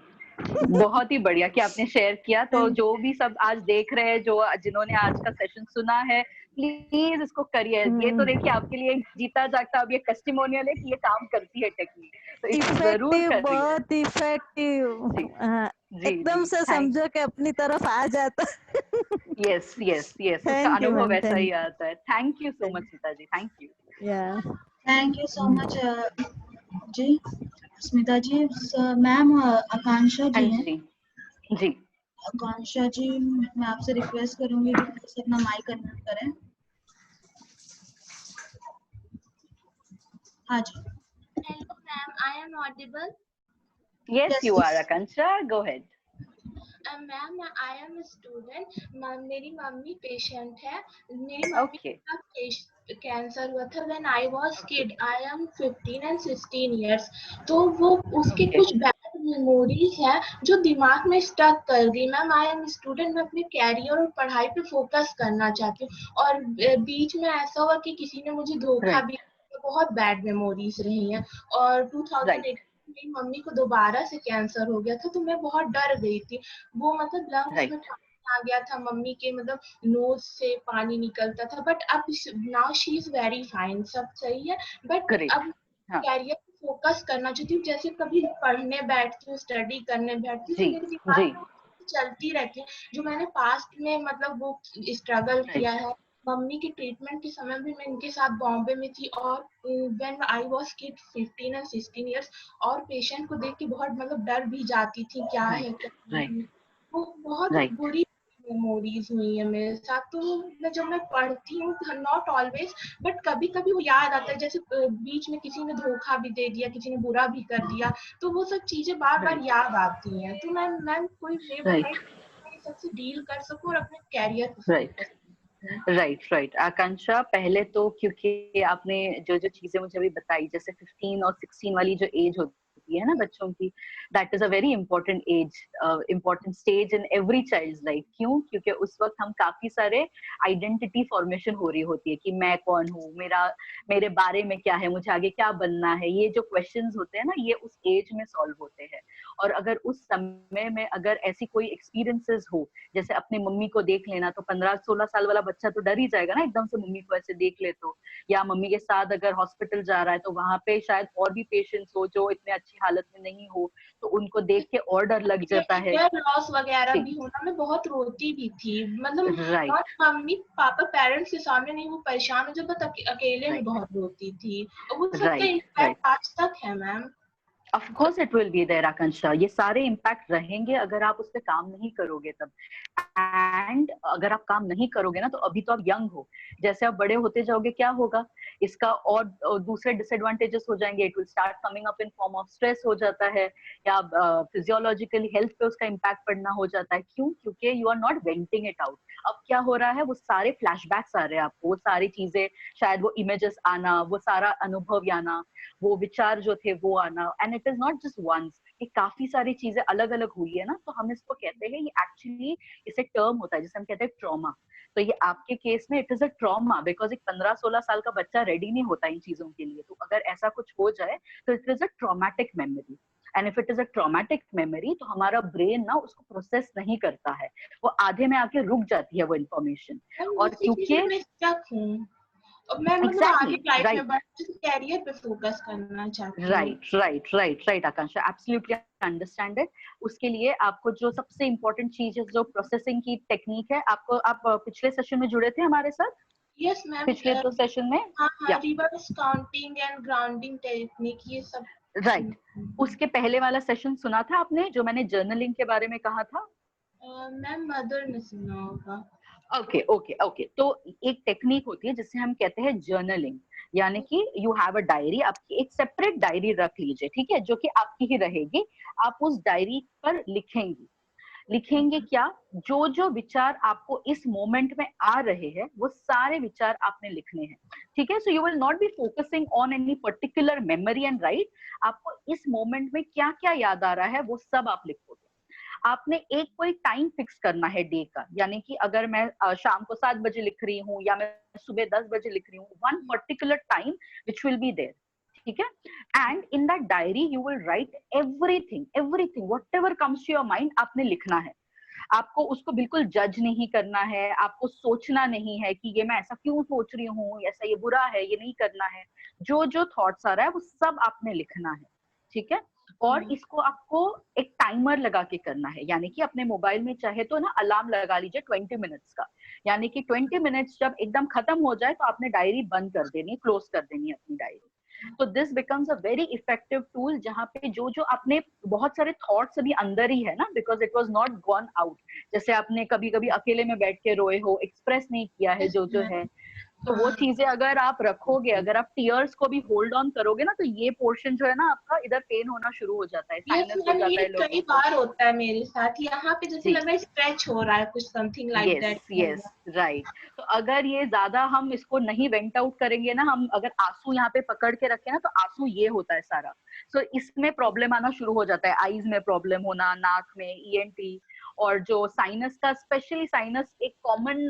बहुत ही बढ़िया कि आपने शेयर किया। तो जो भी सब आज देख रहे हैं, जो जिन्होंने आज का सेशन सुना है, प्लीज इसको करिए। ये तो देखिए आपके लिए जीता जागता अब ये टेस्टिमोनियल है कि ये काम करती है टेक्निक, तो इसको जरूर करिए। बहुत इफेक्टिव, एकदम से समझो कि अपनी तरफ आ जाता। यस यस यस, उसका अनुभव ऐसा ही आता है। Thank you so much Sita ji, thank you. Thank you so much जी स्मिता जी। मैम आकांक्षा जी हैं। जी आकांक्षा जी, मैं आपसे रिक्वेस्ट करूंगी कि प्लीज अपना माइक अनम्यूट करें। हाँ जी। Hello ma'am, I am audible. Yes, you are Akansha. Go ahead. Ma'am I am a student. मेरी मम्मी पेशेंट है। मेरी मम्मी का कैंसर हुआ था when I was kid. I am 15 and 16 years. तो वो उसके कुछ बैड मेमोरीज है जो दिमाग में स्टक कर गई। मैम आई एम स्टूडेंट, मैं अपने कैरियर और पढ़ाई पे फोकस करना चाहती हूँ और बीच में ऐसा हुआ कि किसी ने मुझे धोखा भी, बहुत बैड मेमोरीज रही हैं। और 2018 मेरी मम्मी को दोबारा से कैंसर हो गया था, तो मैं बहुत डर गई थी। वो मतलब लंग्स में पानी आ गया था मम्मी के, मतलब नोज से पानी निकलता था। बट अब now she is very fine, सब सही है। बट अब कैरियर फोकस करना चाहती हूँ। जैसे कभी पढ़ने बैठती हूँ, स्टडी करने बैठती हूँ, तो मेरे दिमाग में चलती रहती है जो मैंने पास्ट में मतलब वो स्ट्रगल किया है। मम्मी के ट्रीटमेंट के समय भी मैं इनके साथ बॉम्बे में थी और when I was kid 15 and 16 years, और पेशेंट को देख के बहुत मतलब डर भी जाती थी क्या है क्या नहीं। वो बहुत बुरी मेमोरीज हुई है मेरे साथ। तो जब मैं पढ़ती हूँ, नॉट ऑलवेज बट कभी कभी वो याद आता है, जैसे बीच में किसी ने धोखा भी दे दिया, किसी ने बुरा भी कर दिया, तो वो सब चीजें बार बार याद आती हैं। तो मैं कोई वे बताइए सबसे डील कर सकूं और अपने कैरियर को राइट आकांक्षा, पहले तो क्योंकि आपने जो जो चीजें मुझे अभी बताई, जैसे 15 और 16 वाली जो एज होती होती है ना बच्चों की, that is a very important age, important stage in every child's life. क्यों? क्योंकि उस वक्त हम काफी सारे आइडेंटिटी फॉर्मेशन हो रही होती है कि मैं कौन हूँ, मेरे बारे में क्या है, मुझे आगे क्या बनना है, ये जो क्वेश्चंस होते हैं ना, ये उस एज में सॉल्व होते हैं। और अगर उस समय में अगर ऐसी कोई एक्सपीरियंसेस हो, जैसे अपनी मम्मी को देख लेना, तो 15-16 साल वाला बच्चा तो डर ही जाएगा ना एकदम से मम्मी को ऐसे देख ले तो, या मम्मी के साथ अगर हॉस्पिटल जा रहा है तो वहां पे शायद और भी पेशेंट्स हो जो इतने अच्छी हालत में नहीं हो, तो उनको देख के और डर लग जाता है। लॉस वगैरह भी होना, मैं बहुत रोती भी थी, मतलब राइट, मम्मी पापा पेरेंट्स के सामने नहीं, वो परेशान हो जब अकेले में बहुत रोती थी, और वो सबका इम्पैक्ट आज तक है ma'am. Of course it will be there, आकांक्षा, ये सारे इम्पैक्ट रहेंगे अगर आप उस पर काम नहीं करोगे तब। एंड अगर आप काम नहीं करोगे ना, तो अभी तो आप यंग हो, जैसे आप बड़े होते जाओगे क्या होगा, इसका और दूसरे डिसएडवांटेजेस हो जाएंगे। It will start coming up in form of stress हो जाता है, या फिजियोलॉजिकली हेल्थ पे उसका इम्पैक्ट पड़ना हो जाता है। क्यों? क्योंकि you are not venting it out. अब क्या हो रहा है, वो सारे फ्लैशबैक्स आ रहे हैं आपको, वो सारी चीजें, शायद वो इमेजेस आना, वो सारा अनुभव आना, वो विचार जो थे वो आना, and it is not just once, ये काफी सारी चीजें अलग अलग हुई है ना। तो हम इसको कहते हैं, ये एक्चुअली इसे टर्म होता है जिसे हम कहते हैं ट्रॉमा। तो ये आपके केस में it is a trauma, because एक 15-16 साल का बच्चा रेडी नहीं होता इन चीजों के लिए। तो अगर ऐसा कुछ हो जाए तो it is a traumatic memory, and if it is a traumatic memory, तो हमारा ब्रेन ना उसको प्रोसेस नहीं करता है, वो आधे में आके रुक जाती है वो इन्फॉर्मेशन। और क्योंकि मैं मतलब आगे लाइफ में कैरियर पे फोकस करना चाहती हूँ। Right Akanksha, absolutely understand it. उसके लिए आपको जो सबसे इम्पोर्टेंट चीज है, जो प्रोसेसिंग की टेक्निक है, आप पिछले सेशन में जुड़े थे हमारे साथ? यस मैम, पिछले तो सेशन में reverse counting and grounding technique, ये सब। राइट, उसके पहले वाला सेशन सुना था आपने जो मैंने जर्नलिंग के बारे में कहा था? मैम मदर ने सुना होगा। ओके, तो एक टेक्निक होती है जिसे हम कहते हैं जर्नलिंग, यानी कि यू हैव अ डायरी, आपकी एक सेपरेट डायरी रख लीजिए, ठीक है, जो कि आपकी ही रहेगी। आप उस डायरी पर लिखेंगे क्या, जो विचार आपको इस मोमेंट में आ रहे हैं, वो सारे विचार आपने लिखने हैं, ठीक है। So you will not be focusing on any particular memory and right, आपको इस मोमेंट में क्या क्या याद आ रहा है वो सब आप लिखोगे। आपने एक कोई टाइम फिक्स करना है डे का, यानी कि अगर मैं शाम को 7 बजे लिख रही हूँ या मैं सुबह 10 बजे लिख रही हूँ, one particular time which will be there, ठीक है। And in that diary you will write everything whatever comes to your mind, आपने लिखना है। आपको उसको बिल्कुल जज नहीं करना है, आपको सोचना नहीं है कि ये मैं ऐसा क्यों सोच रही हूँ, ऐसा ये बुरा है, ये नहीं करना है। जो थॉट्स आ रहा है वो सब आपने लिखना है, ठीक है। और इसको आपको एक टाइमर लगा के करना है, यानी कि अपने मोबाइल में चाहे तो ना अलार्म लगा लीजिए 20 मिनट्स का, यानी कि 20 मिनट्स जब एकदम खत्म हो जाए तो आपने डायरी बंद कर देनी, क्लोज कर देनी अपनी डायरी। तो this becomes a very effective tool, जहाँ पे जो आपने बहुत सारे थॉट्स अभी अंदर ही है ना, because it was not gone out. जैसे आपने कभी कभी अकेले में बैठ के रोए हो, एक्सप्रेस नहीं किया है जो है, तो वो चीजें अगर आप रखोगे, अगर आप टीयर्स को भी होल्ड ऑन करोगे ना, तो ये पोर्शन जो है ना आपका इधर पेन होना शुरू हो जाता है, साइनस हो जाता है लोगों को। कई बार होता है मेरे साथ, यहाँ पे जैसे लग रहा है स्ट्रेच हो रहा है कुछ, something like that. Yes right. तो अगर ये ज्यादा हम इसको नहीं वेंट आउट करेंगे ना, हम अगर आंसू यहाँ पे पकड़ के रखें ना, तो आंसू ये होता है सारा। सो इसमें प्रॉब्लम आना शुरू हो जाता है, आईज में प्रॉब्लम होना, नाक में, ईएनटी, और जो साइनस का, स्पेशली साइनस एक कॉमन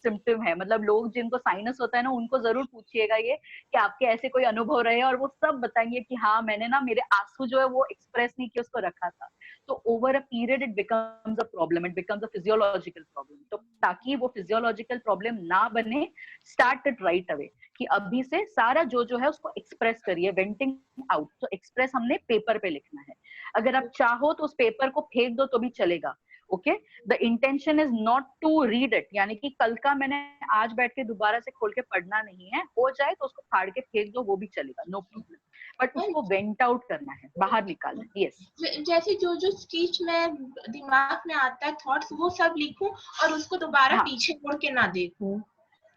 सिम्टम है, मतलब लोग जिनको साइनस होता है ना, उनको जरूर पूछिएगा ये कि आपके ऐसे कोई अनुभव रहे, और वो सब बताएंगे कि हाँ मैंने ना मेरे आंसू जो है वो एक्सप्रेस नहीं किया, उसको रखा था। तो over a period it becomes a problem, it becomes a physiological problem. तो ताकि वो फिजियोलॉजिकल प्रॉब्लम ना बने, स्टार्ट इट राइट अवे, कि अभी से सारा जो है उसको एक्सप्रेस करिए, वेंटिंग आउट। तो एक्सप्रेस हमने पेपर पे लिखना है, अगर आप चाहो तो उस पेपर को फेंक दो तो भी चलेगा, okay. The intention is not to read it, यानी कि कल का मैंने आज बैठ के दोबारा से खोल के पढ़ना नहीं है, हो जाए तो उसको फाड़ के फेंक दो, वो भी चलेगा, नो प्रॉब्लम, बट उसको वेंट आउट करना है, बाहर निकालना है। यस, जैसे जो स्पीच में दिमाग में आता है थॉट्स, वो सब लिखूं और उसको दोबारा पीछे मुड़ के ना देखूं।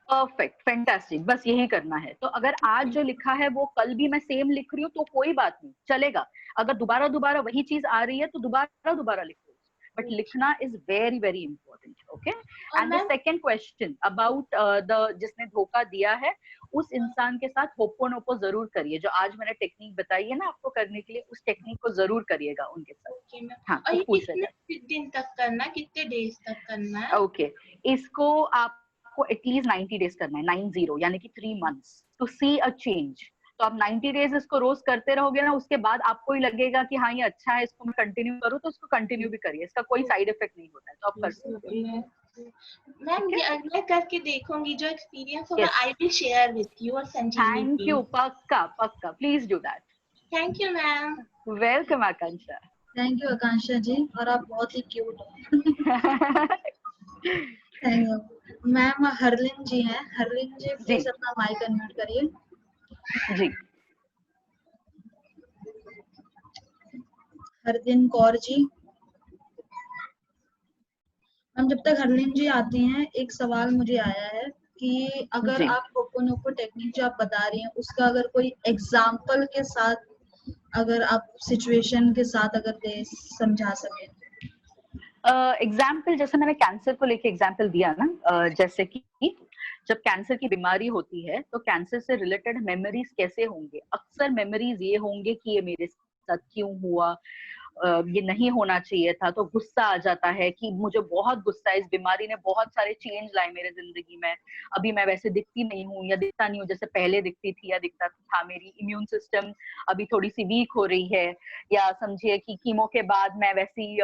परफेक्ट, फैंटास्टिक, बस यही करना है। तो अगर आज जो लिखा है वो कल भी मैं सेम लिख रही हूँ तो कोई बात नहीं, चलेगा। अगर दोबारा वही चीज आ रही है तो दोबारा लिखो, but लिखना is very very important. Okay. And the second question about the जिसने धोखा दिया है, उस इंसान के साथ होपोनोपो जरूर करिए। जो आज मैंने टेक्निक बताई है ना आपको करने के लिए, उस टेक्निक को जरूर करिएगा उनके साथ। हाँ, और ये पूछ कितने दिन तक करना, कितने डेज तक करना है? ओके, इसको आपको एटलीस्ट 90 डेज करना है, 90 यानी कि 3 months to see a change. तो आप 90 डेज इसको रोज करते रहोगे ना, उसके बाद आपको ही लगेगा कि हाँ ये अच्छा है, इसको मैं कंटिन्यू करूँ, तो उसको कंटिन्यू भी करिए, इसका कोई साइड इफेक्ट नहीं होता है, तो आप कर सकते हो। मैम मैं करके देखूंगी, जो एक्सपीरियंस होगा I will share with you और संजीवनी। थैंक यू, पक्का पक्का, please do that. Thank you ma'am. Welcome Akanksha. Thank you Akanksha ji, और आप बहुत ही क्यूट हो। Thank you ma'am. Harleen ji हैं, हरलिन जी प्लीज अपना माइक अनम्यूट करिए। जी। हरदिन कौर जी। हम जब तक हरलिन जी आती हैं, एक सवाल मुझे आया है कि अगर आप होपोनोपो टेक्निक जो आप बता रही हैं, उसका अगर कोई एग्जाम्पल के साथ, अगर आप सिचुएशन के साथ अगर दे समझा सके। एग्जाम्पल जैसे मैंने कैंसर को लेके एग्जाम्पल दिया ना, जैसे कि जब कैंसर की बीमारी होती है तो कैंसर से रिलेटेड मेमोरीज कैसे होंगे। अक्सर मेमोरीज ये होंगे कि ये मेरे साथ क्यों हुआ, ये नहीं होना चाहिए था, तो गुस्सा आ जाता है कि मुझे बहुत गुस्सा है, इस बीमारी ने बहुत सारे चेंज लाए मेरे जिंदगी में, अभी मैं वैसे दिखती नहीं हूँ या दिखता नहीं हूँ जैसे पहले दिखती थी या दिखता था, मेरी इम्यून सिस्टम अभी थोड़ी सी वीक हो रही है, या समझिए कि कीमो के बाद मैं वैसी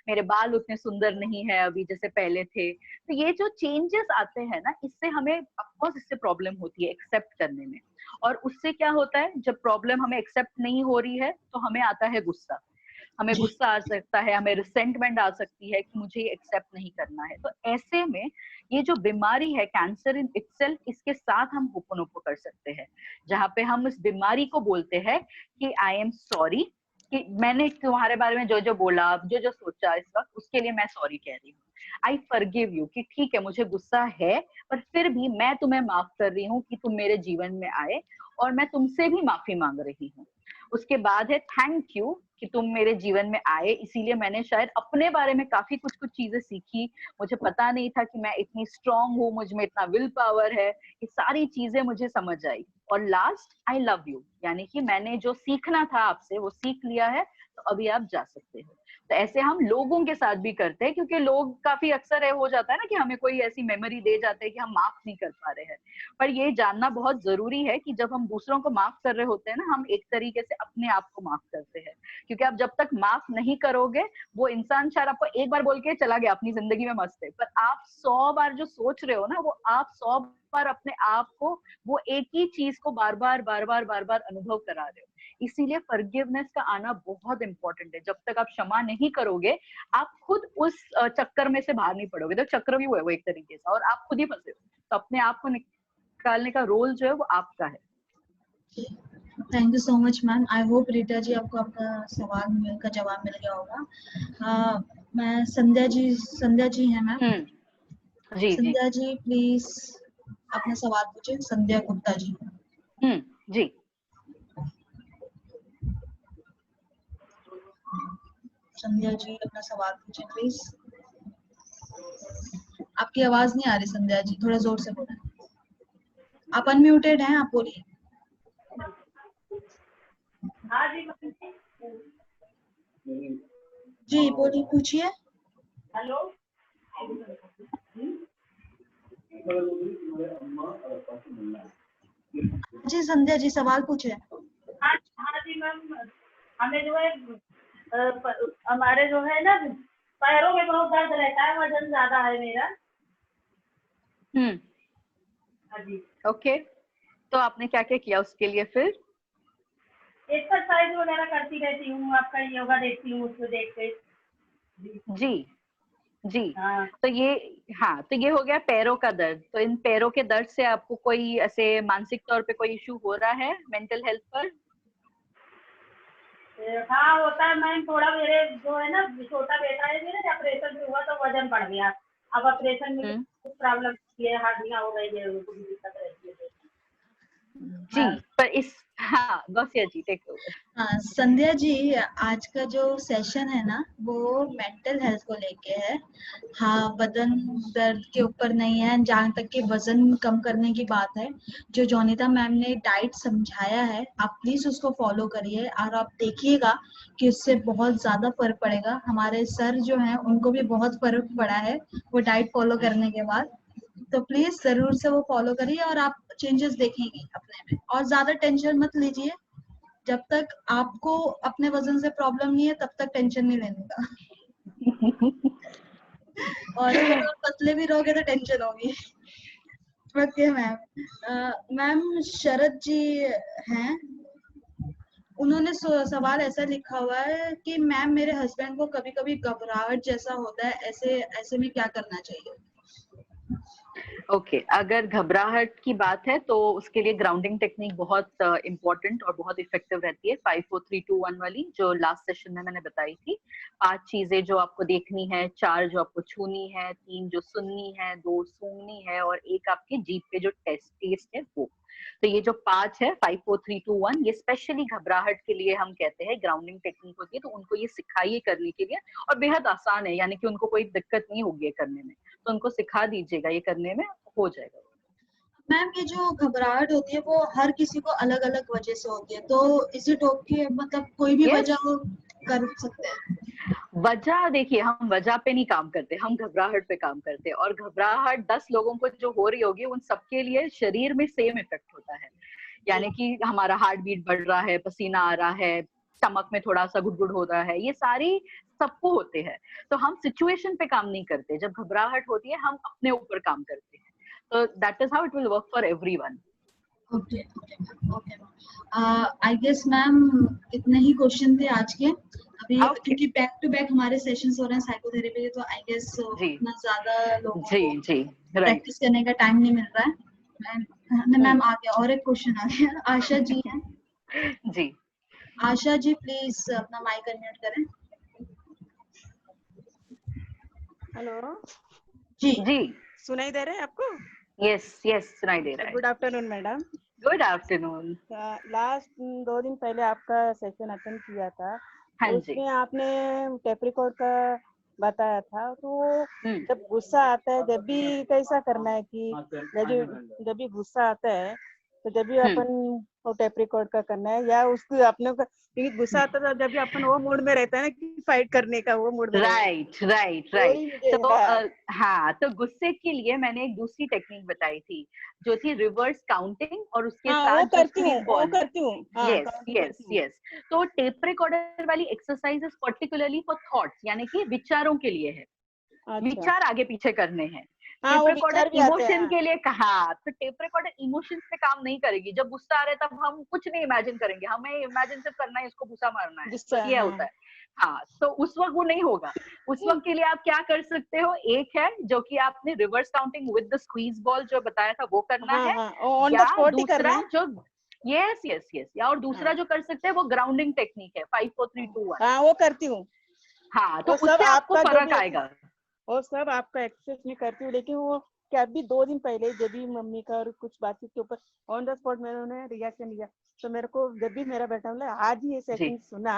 मेरे बाल उतने सुंदर नहीं है अभी जैसे पहले थे। तो ये जो चेंजेस आते हैं ना, इससे हमें ऑफकोर्स इससे प्रॉब्लम होती है एक्सेप्ट करने में, और उससे क्या होता है, जब प्रॉब्लम हमें एक्सेप्ट नहीं हो रही है तो हमें आता है गुस्सा, हमें गुस्सा आ सकता है, हमें रिसेंटमेंट आ सकती है कि मुझे एक्सेप्ट नहीं करना है। तो ऐसे में ये जो बीमारी है कैंसर इन इटसेल्फ, इसके साथ हम होपोनोपो कर सकते हैं, जहाँ पे हम इस बीमारी को बोलते हैं कि आई एम सॉरी, कि मैंने तुम्हारे बारे में जो जो बोला, जो जो सोचा इस वक्त, उसके लिए मैं सॉरी कह रही हूँ। आई फॉरगिव यू, कि ठीक है मुझे गुस्सा है, पर फिर भी मैं तुम्हें माफ कर रही हूँ कि तुम मेरे जीवन में आए, और मैं तुमसे भी माफी मांग रही हूँ। उसके बाद है थैंक यू कि तुम मेरे जीवन में आए, इसीलिए मैंने शायद अपने बारे में काफी कुछ चीजें सीखी, मुझे पता नहीं था कि मैं इतनी स्ट्रांग हूँ, मुझ में इतना विल पावर है, ये सारी चीजें मुझे समझ आई। और लास्ट आई लव यू, यानी कि मैंने जो सीखना था आपसे वो सीख लिया है, तो अभी आप जा सकते हो। तो ऐसे हम लोगों के साथ भी करते हैं, क्योंकि लोग काफी अक्सर हो जाता है ना कि हमें कोई ऐसी मेमोरी दे जाते हैं कि हम माफ नहीं कर पा रहे हैं, पर ये जानना बहुत जरूरी है कि जब हम दूसरों को माफ कर रहे होते हैं ना, हम एक तरीके से अपने आप को माफ करते हैं, क्योंकि आप जब तक माफ नहीं करोगे, वो इंसान शायद आपको एक बार बोल के चला गया, अपनी जिंदगी में मस्त है, पर आप 100 बार जो सोच रहे हो ना, वो आप 100 बार अपने आप को वो एक ही चीज को बार बार अनुभव करा रहे हो। इसीलिए फॉरगिवनेस का आना बहुत इंपॉर्टेंट है। जब तक आप क्षमा नहीं करोगे, आप खुद उस चक्कर में से बाहर नहीं पड़ोगे, तो चक्र भी वो एक तरीके से, और आप खुद ही फंसे हो। तो अपने आप को निकालने का रोल जो है वो आपका है। Thank you so much ma'am. I hope Rita ji आपको आपका सवाल का जवाब मिल गया होगा। मैं संध्या जी हैं ma'am. Ji Sandhya ji please अपना सवाल पूछे। संध्या गुप्ता जी। जी संध्या जी अपना सवाल पूछे प्लीज। आपकी आवाज नहीं आ रही संध्या जी, थोड़ा जोर से बोलें। आप अनम्यूटेड हैं, आप बोलिए। जी बोलिए, पूछिए। हेलो। जी संध्या जी सवाल पूछे। हाँ जी मैम, हमें जो है हमारे जो है ना पैरों में बहुत दर्द रहता है, वजन ज्यादा है मेरा। हाँ जी। ओके, तो आपने क्या क्या किया उसके लिए? फिर एक्सरसाइज वगैरह करती रहती हूँ, आपका योगा देखती हूँ, उसको देख के। जी हाँ। तो ये हो गया पैरों का दर्द। तो इन पैरों के दर्द से आपको कोई ऐसे मानसिक तौर पे कोई इशू हो रहा है मेंटल हेल्थ पर? हाँ होता है मैम, थोड़ा मेरे जो है ना छोटा बेटा है मेरा, ऑपरेशन हुआ तो वजन बढ़ गया। अब ऑपरेशन में कुछ प्रॉब्लम है, हड्डियां हो गई है, दिक्कत रहती है। जी, पर इस हाँ गौसिया जी टेक ओवर। हाँ संध्या जी, आज का जो सेशन है ना वो मेंटल हेल्थ को लेके है। हाँ, बदन दर्द के ऊपर नहीं है, जहाँ तक कि वजन कम करने की बात है। जो जोनिता मैम ने डाइट समझाया है, आप प्लीज उसको फॉलो करिए और आप देखिएगा कि उससे बहुत ज्यादा फर्क पड़ेगा। हमारे सर जो हैं उनको भी बहुत फर्क पड़ा है वो डाइट फॉलो करने के बाद। तो प्लीज जरूर से वो फॉलो करिए और आप चेंजेस देखेंगे अपने में। और ज्यादा टेंशन मत लीजिए, जब तक आपको अपने वजन से प्रॉब्लम नहीं है तब तक टेंशन नहीं लेने का। और अगर आप पतले भी रहोगे तो टेंशन होगी। Okay ma'am. मैम शरद जी हैं, उन्होंने सवाल ऐसा लिखा हुआ है कि मैम मेरे हस्बैंड को कभी कभी घबराहट जैसा होता है, ऐसे ऐसे में क्या करना चाहिए? ओके अगर घबराहट की बात है तो उसके लिए ग्राउंडिंग टेक्निक बहुत इंपॉर्टेंट और बहुत इफेक्टिव रहती है। 5 4 3 2 1 वाली जो लास्ट सेशन में मैंने बताई थी। 5 चीजें जो आपको देखनी है, 4 जो आपको छूनी है, 3 जो सुननी है, 2 सूंघनी है और 1 आपके जीभ पे जो टेस्ट है वो। तो ये जो 5 है 5 4 3 2 1 ये स्पेशली घबराहट के लिए हम कहते हैं ग्राउंडिंग टेक्निक होती है। तो उनको ये सिखाइए करने के लिए और बेहद आसान है, यानी कि उनको कोई दिक्कत नहीं होगी करने में। तो उनको सिखा दीजिएगा, ये करने में हो जाएगा। मैम ये जो घबराहट होती है वो हर किसी को अलग अलग वजह से होती है, तो इज इट ओके, मतलब कोई भी वजह हो कर सकते हैं? वजह देखिए, हम वजह पे नहीं काम करते, हम घबराहट पे काम करते हैं। और घबराहट 10 लोगों को जो हो रही होगी उन सबके लिए शरीर में सेम इफेक्ट होता है। यानी कि हमारा हार्ट बीट बढ़ रहा है, पसीना आ रहा है, स्टमक में थोड़ा सा गुड़गुड़ हो रहा है, ये सारी सबको होते हैं। तो हम सिचुएशन पे काम नहीं करते, जब घबराहट होती है हम अपने ऊपर काम करते हैं। तो that is how it will work for everyone. Okay okay. I guess ma'am इतने ही क्वेश्चन थे आज के अभी, क्योंकि बैक टू बैक हमारे सेशंस हो रहे हैं साइकोथेरेपी के, तो आई गेस इतना ज्यादा लोगों को प्रैक्टिस करने का टाइम नहीं मिल रहा है। मैम आ गया और एक क्वेश्चन आ गया। आशा जी हैं जी। आशा जी प्लीज अपना माइक अनम्यूट करें। हेलो जी जी सुनाई दे रहे हैं आपको? यस यस सुनाई दे रहा है। Good afternoon madam. Good afternoon. Last 2 दिन पहले आपका सेशन अटेंड किया था। हाँ जी। उसमें आपने टेप रिकॉर्ड का बताया था। तो जब गुस्सा आता है जब भी कैसा करना है कि जब भी गुस्सा आता है तो जब भी अपन वो टेप रिकॉर्ड का करना है या उसको अपने को, क्योंकि गुस्सा आता है जब भी अपन वो मूड में रहता है ना कि फाइट करने का, वो मूड में राइट। तो हाँ, तो गुस्से के लिए मैंने एक दूसरी टेक्निक बताई थी जो थी रिवर्स काउंटिंग और उसके साथ वो करती हूँ। यस। तो टेप रिकॉर्डर वाली एक्सरसाइज पर्टिकुलरली फॉर थॉट्स, यानी कि विचारों के लिए है। विचार आगे पीछे करने हैं। टेप रिकॉर्डर इमोशन के लिए कहा, तो टेप रिकॉर्डर इमोशंस पे काम नहीं करेगी। जब गुस्सा आ रहा है तब हम कुछ नहीं इमेजिन करेंगे, हमें इमेजिन सिर्फ करना है इसको घुसा मारना है, तो ये होता है। हाँ, तो उस वक्त वो नहीं होगा। उस वक्त के लिए आप क्या कर सकते हो, एक है जो कि आपने reverse counting with the squeeze ball जो बताया था वो करना है, या दूसरा जो यस या और दूसरा जो कर सकते हैं वो ग्राउंडिंग टेक्निक है 5 4 3 2 1। हाँ वो करती हूँ। हाँ, तो उससे आपको फर्क आएगा। और सब आपका एक्सेस में करती हूँ, लेकिन वो क्या अभी 2 दिन पहले जब भी मम्मी का और कुछ बातचीत के ऊपर ऑन द स्पॉट मैंने रिएक्शन लिया, तो मेरे को जब भी मेरा बेटा बोला आज ही ये सेशन सुना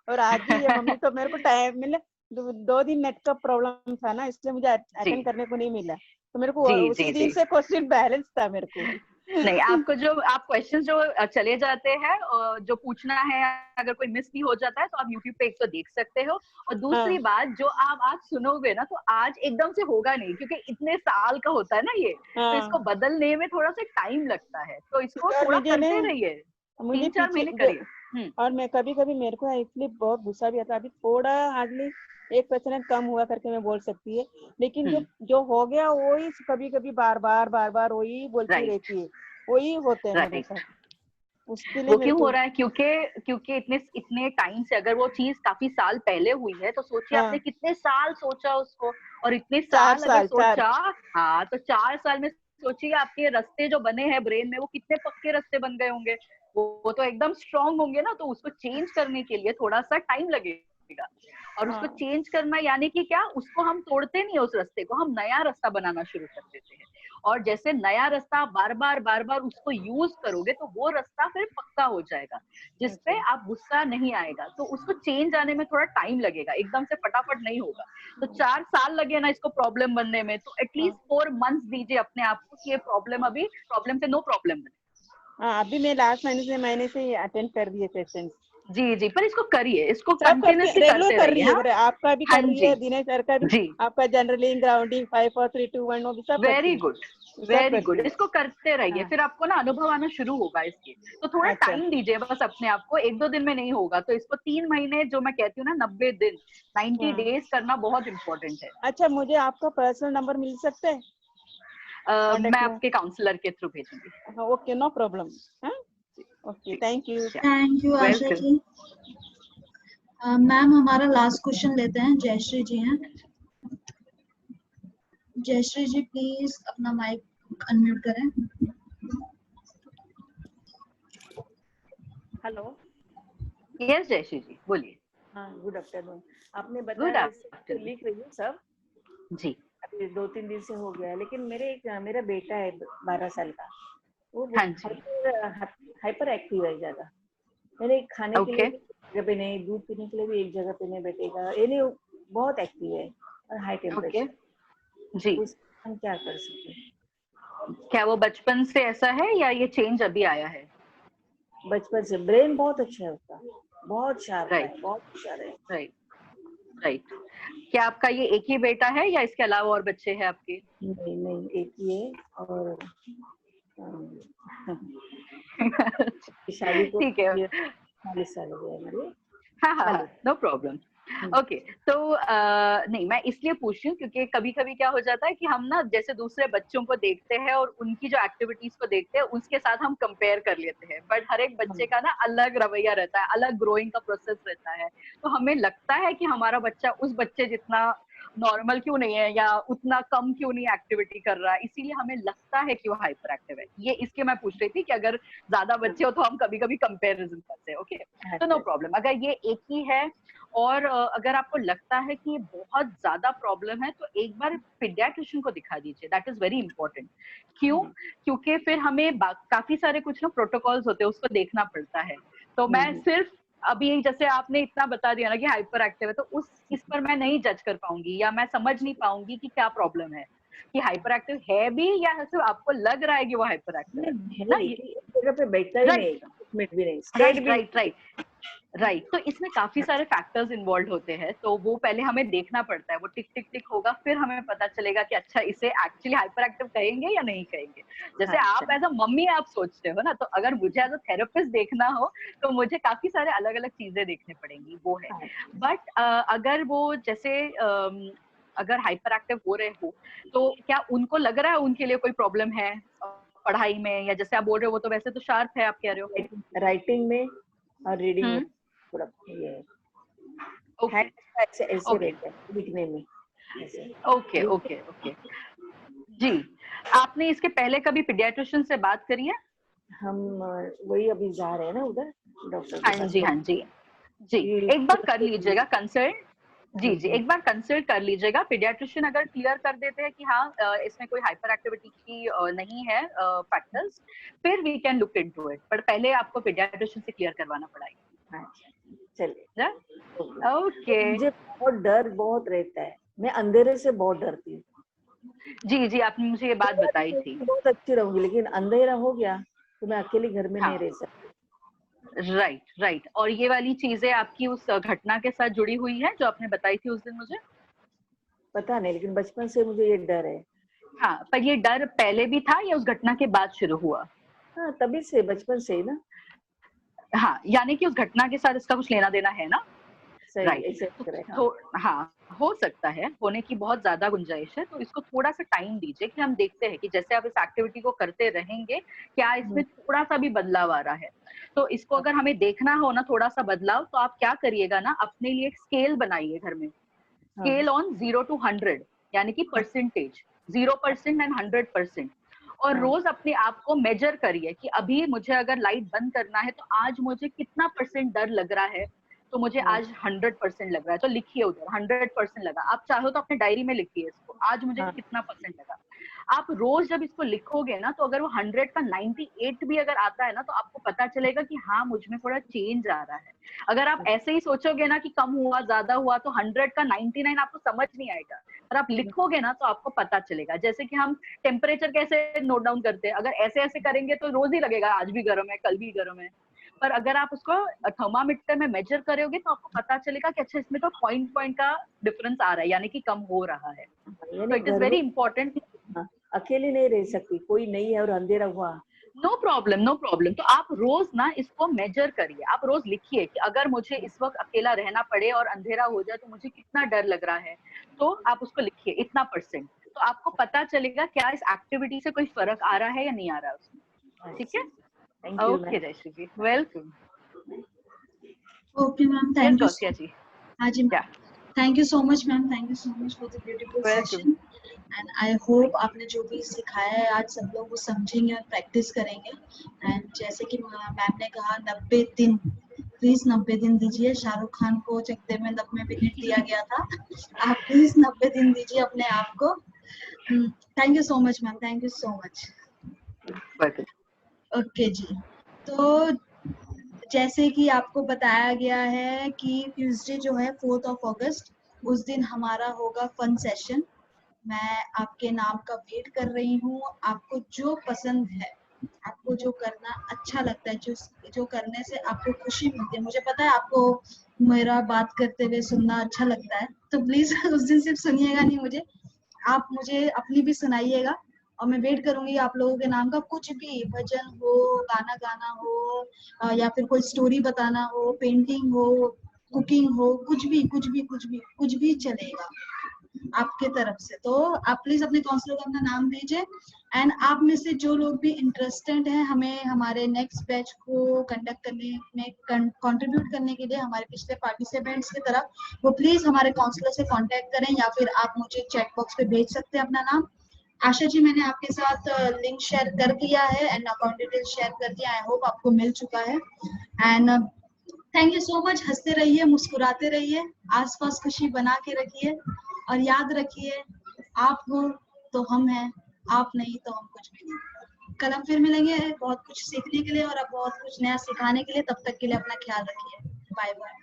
और आज ही ये मम्मी को मेरे को टाइम मिला, 2 दिन नेट का प्रॉब्लम था ना, इसलिए मुझे अटेंड करने को नहीं मिला। तो मेरे को उसी दिन से क्वेश्चन बैलेंस था मेरे को। नहीं, आपको जो आप क्वेश्चन जो चले जाते हैं जो पूछना है, अगर कोई मिस भी हो जाता है तो आप YouTube पे एक तो देख सकते हो। और दूसरी बात, जो आप आज सुनोगे ना तो आज एकदम से होगा नहीं, क्योंकि इतने साल का होता है ना ये, तो इसको बदलने में थोड़ा सा टाइम लगता है। तो इसको थोड़ा करते रहिए, 3-4 महीने करिए। और मैं कभी कभी मेरे को एक्चुअली बहुत गुस्सा भी आता, अभी थोड़ा हार्डली 1% कम हुआ करके मैं बोल सकती है, लेकिन जो हो गया वही कभी कभी बार बार वही बोलती रहती है, वही होते हैं मेरे साथ। उसके लिए वो क्यों हो रहा है, क्योंकि इतने टाइम से, अगर वो चीज काफी साल पहले हुई है तो सोचिए आपने कितने साल सोचा उसको, और इतने साल अगर सोचा, हाँ तो 4 साल में सोचिए आपके रास्ते जो बने हैं ब्रेन में वो कितने पक्के रास्ते बन गए होंगे, वो तो एकदम स्ट्रांग होंगे ना। तो उसको चेंज करने के लिए थोड़ा सा टाइम लगेगा। लगेगा। और उसको चेंज करना यानी कि क्या, उसको हम तोड़ते नहीं है उस रास्ते को, हम नया रास्ता बनाना शुरू कर देते हैं। और जैसे नया रास्ता बार बार उसको यूज करोगे तो वो रास्ता फिर पक्का हो जाएगा, जिसपे आप गुस्सा नहीं आएगा। तो उसको चेंज आने में थोड़ा टाइम लगेगा, एकदम से फटाफट नहीं होगा। तो 4 साल लगे ना इसको प्रॉब्लम बनने में, तो एटलीस्ट 4 मंथ्स दीजिए अपने आप को कि ये प्रॉब्लम अभी प्रॉब्लम से नो प्रॉब्लम बने। हाँ, अभी मैं लास्ट महीने से अटेंड कर दिए सेशन। जी जी, पर इसको करिए, इसको सब करके कंटिन्यूअसली रेगुलर करते कर रहिए। रही है, हाँ आपका भी हाँ कर रही जी है, दिनेश सर का भी, जी, आपका जनरलिंग, ग्राउंडिंग, 5 4 3 2 1 वो भी सब करती वेरी है, गुड सब वेरी करती गुड। है। इसको करते रहिए, हाँ, फिर आपको ना अनुभव आना शुरू होगा इसके। तो थोड़ा अच्छा टाइम दीजिए बस अपने आप को, 1-2 दिन में नहीं होगा। तो इसको 3 महीने, जो मैं कहती हूँ ना 90 दिन, 90 हाँ। डेज करना बहुत इंपॉर्टेंट है। अच्छा, मुझे आपका पर्सनल नंबर मिल सकता है? मैं आपके काउंसलर के थ्रू भेजूंगी। हाँ, ओके, नो प्रॉब्लम। हाँ, okay, thank you. Thank you Asha welcome. जी। मैम हमारा लास्ट क्वेश्चन लेते हैं, जयश्री जी हैं। जयश्री जी प्लीज अपना माइक अनम्यूट करें। हेलो। यस जयश्री जी बोलिए। हाँ, गुड आफ्टरनून। आपने गुड बताया आफ्टरनून। लिख रही हूँ सब। जी। अभी 2-3 दिन से हो गया है, लेकिन मेरा बेटा है 12 साल का, वो हाँ जी। हाइपर एक्टिव है ज्यादा। मैंने खाने के लिए ओके। भी एक जगह पे नहीं, दूध पीने के लिए भी एक जगह पे नहीं बैठेगा, यानी बहुत एक्टिव है और हाई ओके टेम्परेचर। जी। हम क्या कर सकते हैं? क्या वो बचपन से ऐसा है या ये चेंज अभी आया है? बचपन से। ब्रेन बहुत अच्छा है उसका, बहुत शार्प है, राइट बहुत होशियार है। Right right. क्या आपका ये एक ही बेटा है या इसके अलावा और बच्चे हैं आपके? नहीं नहीं, एक ही है। और शादी को ठीक है। 40 साल हो गए हमारे। हाँ हाँ हाँ, नो प्रॉब्लम। ओके, तो नहीं, मैं इसलिए पूछ रही हूँ क्योंकि कभी कभी क्या हो जाता है कि हम ना जैसे दूसरे बच्चों को देखते हैं और उनकी जो एक्टिविटीज को देखते हैं उसके साथ हम कंपेयर कर लेते हैं, बट हर एक बच्चे का ना अलग रवैया रहता है, अलग ग्रोइंग का प्रोसेस रहता है। तो हमें लगता है कि हमारा बच्चा उस बच्चे जितना नॉर्मल क्यों नहीं है या उतना कम क्यों नहीं एक्टिविटी कर रहा है, इसीलिए हमें लगता है कि वो हाइपर एक्टिव है। ये इसके मैं पूछ रही थी कि अगर ज्यादा बच्चे हो तो हम कभी कभी कंपेरिजन करते हैं। ओके, तो नो प्रॉब्लम। अगर ये एक ही है और अगर आपको लगता है कि ये बहुत ज्यादा प्रॉब्लम है तो एक बार पीडियाट्रिशियन को दिखा दीजिए, दैट इज वेरी इंपॉर्टेंट। क्यों? क्योंकि फिर हमें काफी सारे कुछ ना प्रोटोकॉल्स होते हैं, उसको देखना पड़ता है। तो मैं सिर्फ अभी जैसे आपने इतना बता दिया ना कि हाइपर एक्टिव है, तो इस पर मैं नहीं जज कर पाऊंगी या मैं समझ नहीं पाऊंगी कि क्या प्रॉब्लम है, कि हाइपर एक्टिव है भी या सिर्फ आपको लग रहा है कि वो हाइपर एक्टिव है ना। एक जगह पे बैठता ही नहीं, मिनट भी नहीं, राइट। तो इसमें काफी सारे फैक्टर्स इन्वॉल्व होते हैं, तो वो पहले हमें देखना पड़ता है। वो टिक टिक टिक होगा, फिर हमें पता चलेगा कि अच्छा इसे एक्चुअली हाइपर एक्टिव कहेंगे या नहीं कहेंगे। जैसे आप एज अ मम्मी आप सोचते हो ना, तो अगर मुझे एज अ थेरेपिस्ट देखना हो तो मुझे काफी सारे अलग अलग चीजें देखने पड़ेंगी, वो है। बट अगर वो जैसे अगर हाइपर एक्टिव हो रहे हो तो क्या उनको लग रहा है उनके लिए कोई प्रॉब्लम है पढ़ाई में, या जैसे आप बोल रहे हो वो तो वैसे तो शार्प है, आप कह रहे हो राइटिंग में और रीडिंग में थोड़ा ये ऐसे रहता है लिखने में। ओके ओके ओके जी। आपने इसके पहले कभी पीडियाट्रिशियन से बात करी है? हम वही अभी जा रहे हैं ना उधर डॉक्टर के पास। हाँ जी हाँ जी जी, एक बार कर लीजिएगा कंसल्ट। जी जी, एक बार कंसल्ट कर लीजिएगा। पीडियाट्रिशियन अगर क्लियर कर देते हैं कि हाँ इसमें कोई हाइपर एक्टिविटी की नहीं है फैक्टर्स, फिर we can look into it, पर पहले आपको पीडियाट्रिशियन से क्लियर करवाना पड़ेगा। चलिए, ओके। मुझे बहुत डर बहुत रहता है, मैं अंधेरे से बहुत डरती हूँ। जी जी, आपने मुझे ये बात बताई थी। बहुत अच्छी रहूंगी, लेकिन अंधेरा हो गया तो मैं अकेले घर में नहीं रह सकती। राइट। और ये वाली चीजें आपकी उस घटना के साथ जुड़ी हुई है जो आपने बताई थी उस दिन मुझे? पता नहीं, लेकिन बचपन से मुझे ये डर है। हाँ, पर ये डर पहले भी था या उस घटना के बाद शुरू हुआ? हाँ, तभी से, बचपन से ही ना। हाँ, यानी कि उस घटना के साथ इसका कुछ लेना देना है ना। राइट। तो हाँ, हो सकता है, होने की बहुत ज्यादा गुंजाइश है। तो इसको थोड़ा सा टाइम दीजिए कि हम देखते हैं कि जैसे आप इस एक्टिविटी को करते रहेंगे क्या इसमें थोड़ा सा भी बदलाव आ रहा है। तो इसको अगर हमें देखना हो ना थोड़ा सा बदलाव, तो आप क्या करिएगा ना, अपने लिए एक स्केल बनाइए घर में, स्केल ऑन 0 to 100, यानी कि परसेंटेज 0% एंड 100%। और रोज अपने आप को मेजर करिए कि अभी मुझे अगर लाइट बंद करना है तो आज मुझे कितना % डर लग रहा है। तो मुझे आज 100% लग रहा है, तो लिखिए उधर 100% लगा। आप चाहो तो अपने डायरी में लिखिए इसको, आज मुझे कितना % लगा। आप रोज जब इसको लिखोगे ना, तो अगर वो 100 का 98 भी अगर आता है ना, तो आपको पता चलेगा कि हाँ मुझ में थोड़ा चेंज आ रहा है। अगर आप ऐसे ही सोचोगे ना कि कम हुआ ज्यादा हुआ, तो 100 का 99 आपको समझ नहीं आएगा। और आप लिखोगे ना तो आपको पता चलेगा। जैसे कि हम टेम्परेचर कैसे नोट डाउन करते हैं, अगर ऐसे ऐसे करेंगे तो रोज ही लगेगा आज भी गर्म है, कल भी गर्म है। पर अगर आप उसको थर्मामीटर में मेजर करोगे तो आपको पता चलेगा कि अच्छा इसमें तो पॉइंट का डिफरेंस आ रहा है, यानी कि कम हो रहा है। तो इट इज वेरी इंपॉर्टेंट। अकेले नहीं रह सकती, कोई नहीं है और अंधेरा हुआ, नो प्रॉब्लम, नो प्रॉब्लम। तो आप रोज ना इसको मेजर करिए, आप रोज लिखिए कि अगर मुझे इस वक्त अकेला रहना पड़े और अंधेरा हो जाए तो मुझे कितना डर लग रहा है। तो आप उसको लिखिए इतना %, तो आपको पता चलेगा क्या इस एक्टिविटी से कोई फर्क आ रहा है या नहीं आ रहा है उसमें। ठीक है, okay Jayashree ji, welcome. Okay ma'am, thank you जी। हाँ जी ma'am, thank you so much ma'am, thank you so much for the beautiful session. And I hope आपने जो भी सिखाया है आज सब लोग वो समझेंगे और प्रैक्टिस करेंगे। एंड जैसे कि मैम ने कहा 90 दिन, प्लीज 90 दिन दीजिए। शाहरुख खान को चकते में 90 मिनट दिया गया था, आप प्लीज 90 दिन दीजिए अपने आप को। Thank you so much ma'am, thank you so much. Okay जी, तो जैसे कि आपको बताया गया है कि ट्यूसडे जो है 4 अगस्त, उस दिन हमारा होगा फन सेशन। मैं आपके नाम का वेट कर रही हूँ। आपको जो पसंद है, आपको जो करना अच्छा लगता है, जो करने से आपको खुशी मिलती है, मुझे पता है आपको मेरा बात करते हुए सुनना अच्छा लगता है, तो प्लीज उस दिन सिर्फ सुनिएगा नहीं मुझे, आप मुझे अपनी भी सुनाइएगा। और मैं वेट करूंगी आप लोगों के नाम का। कुछ भी भजन हो, गाना गाना हो, या फिर कोई स्टोरी बताना हो, पेंटिंग हो, कुकिंग हो, कुछ भी चलेगा आपके तरफ से। तो आप प्लीज अपने काउंसलर को अपना नाम दीजिए। एंड आप में से जो लोग भी इंटरेस्टेड हैं हमें हमारे नेक्स्ट बैच को कंडक्ट करने में कंट्रीब्यूट करने के लिए, हमारे पिछले पार्टिसिपेंट्स की तरफ, वो प्लीज हमारे काउंसलर से कांटेक्ट करें, या फिर आप मुझे चैट बॉक्स पे भेज सकते हैं अपना नाम। आशा जी, मैंने आपके साथ लिंक शेयर कर दिया है एंड अकाउंट डिटेल शेयर कर दिया। आई होप आपको मिल चुका है। And thank you so much. हंसते रहिए, मुस्कुराते रहिए, आसपास खुशी बना के रखिए, और याद रखिए आप हो तो हम हैं, आप नहीं तो हम कुछ भी नहीं। कल हम फिर मिलेंगे बहुत कुछ सीखने के लिए और अब बहुत कुछ नया सिखाने के लिए। तब तक के लिए अपना ख्याल रखिए। Bye bye.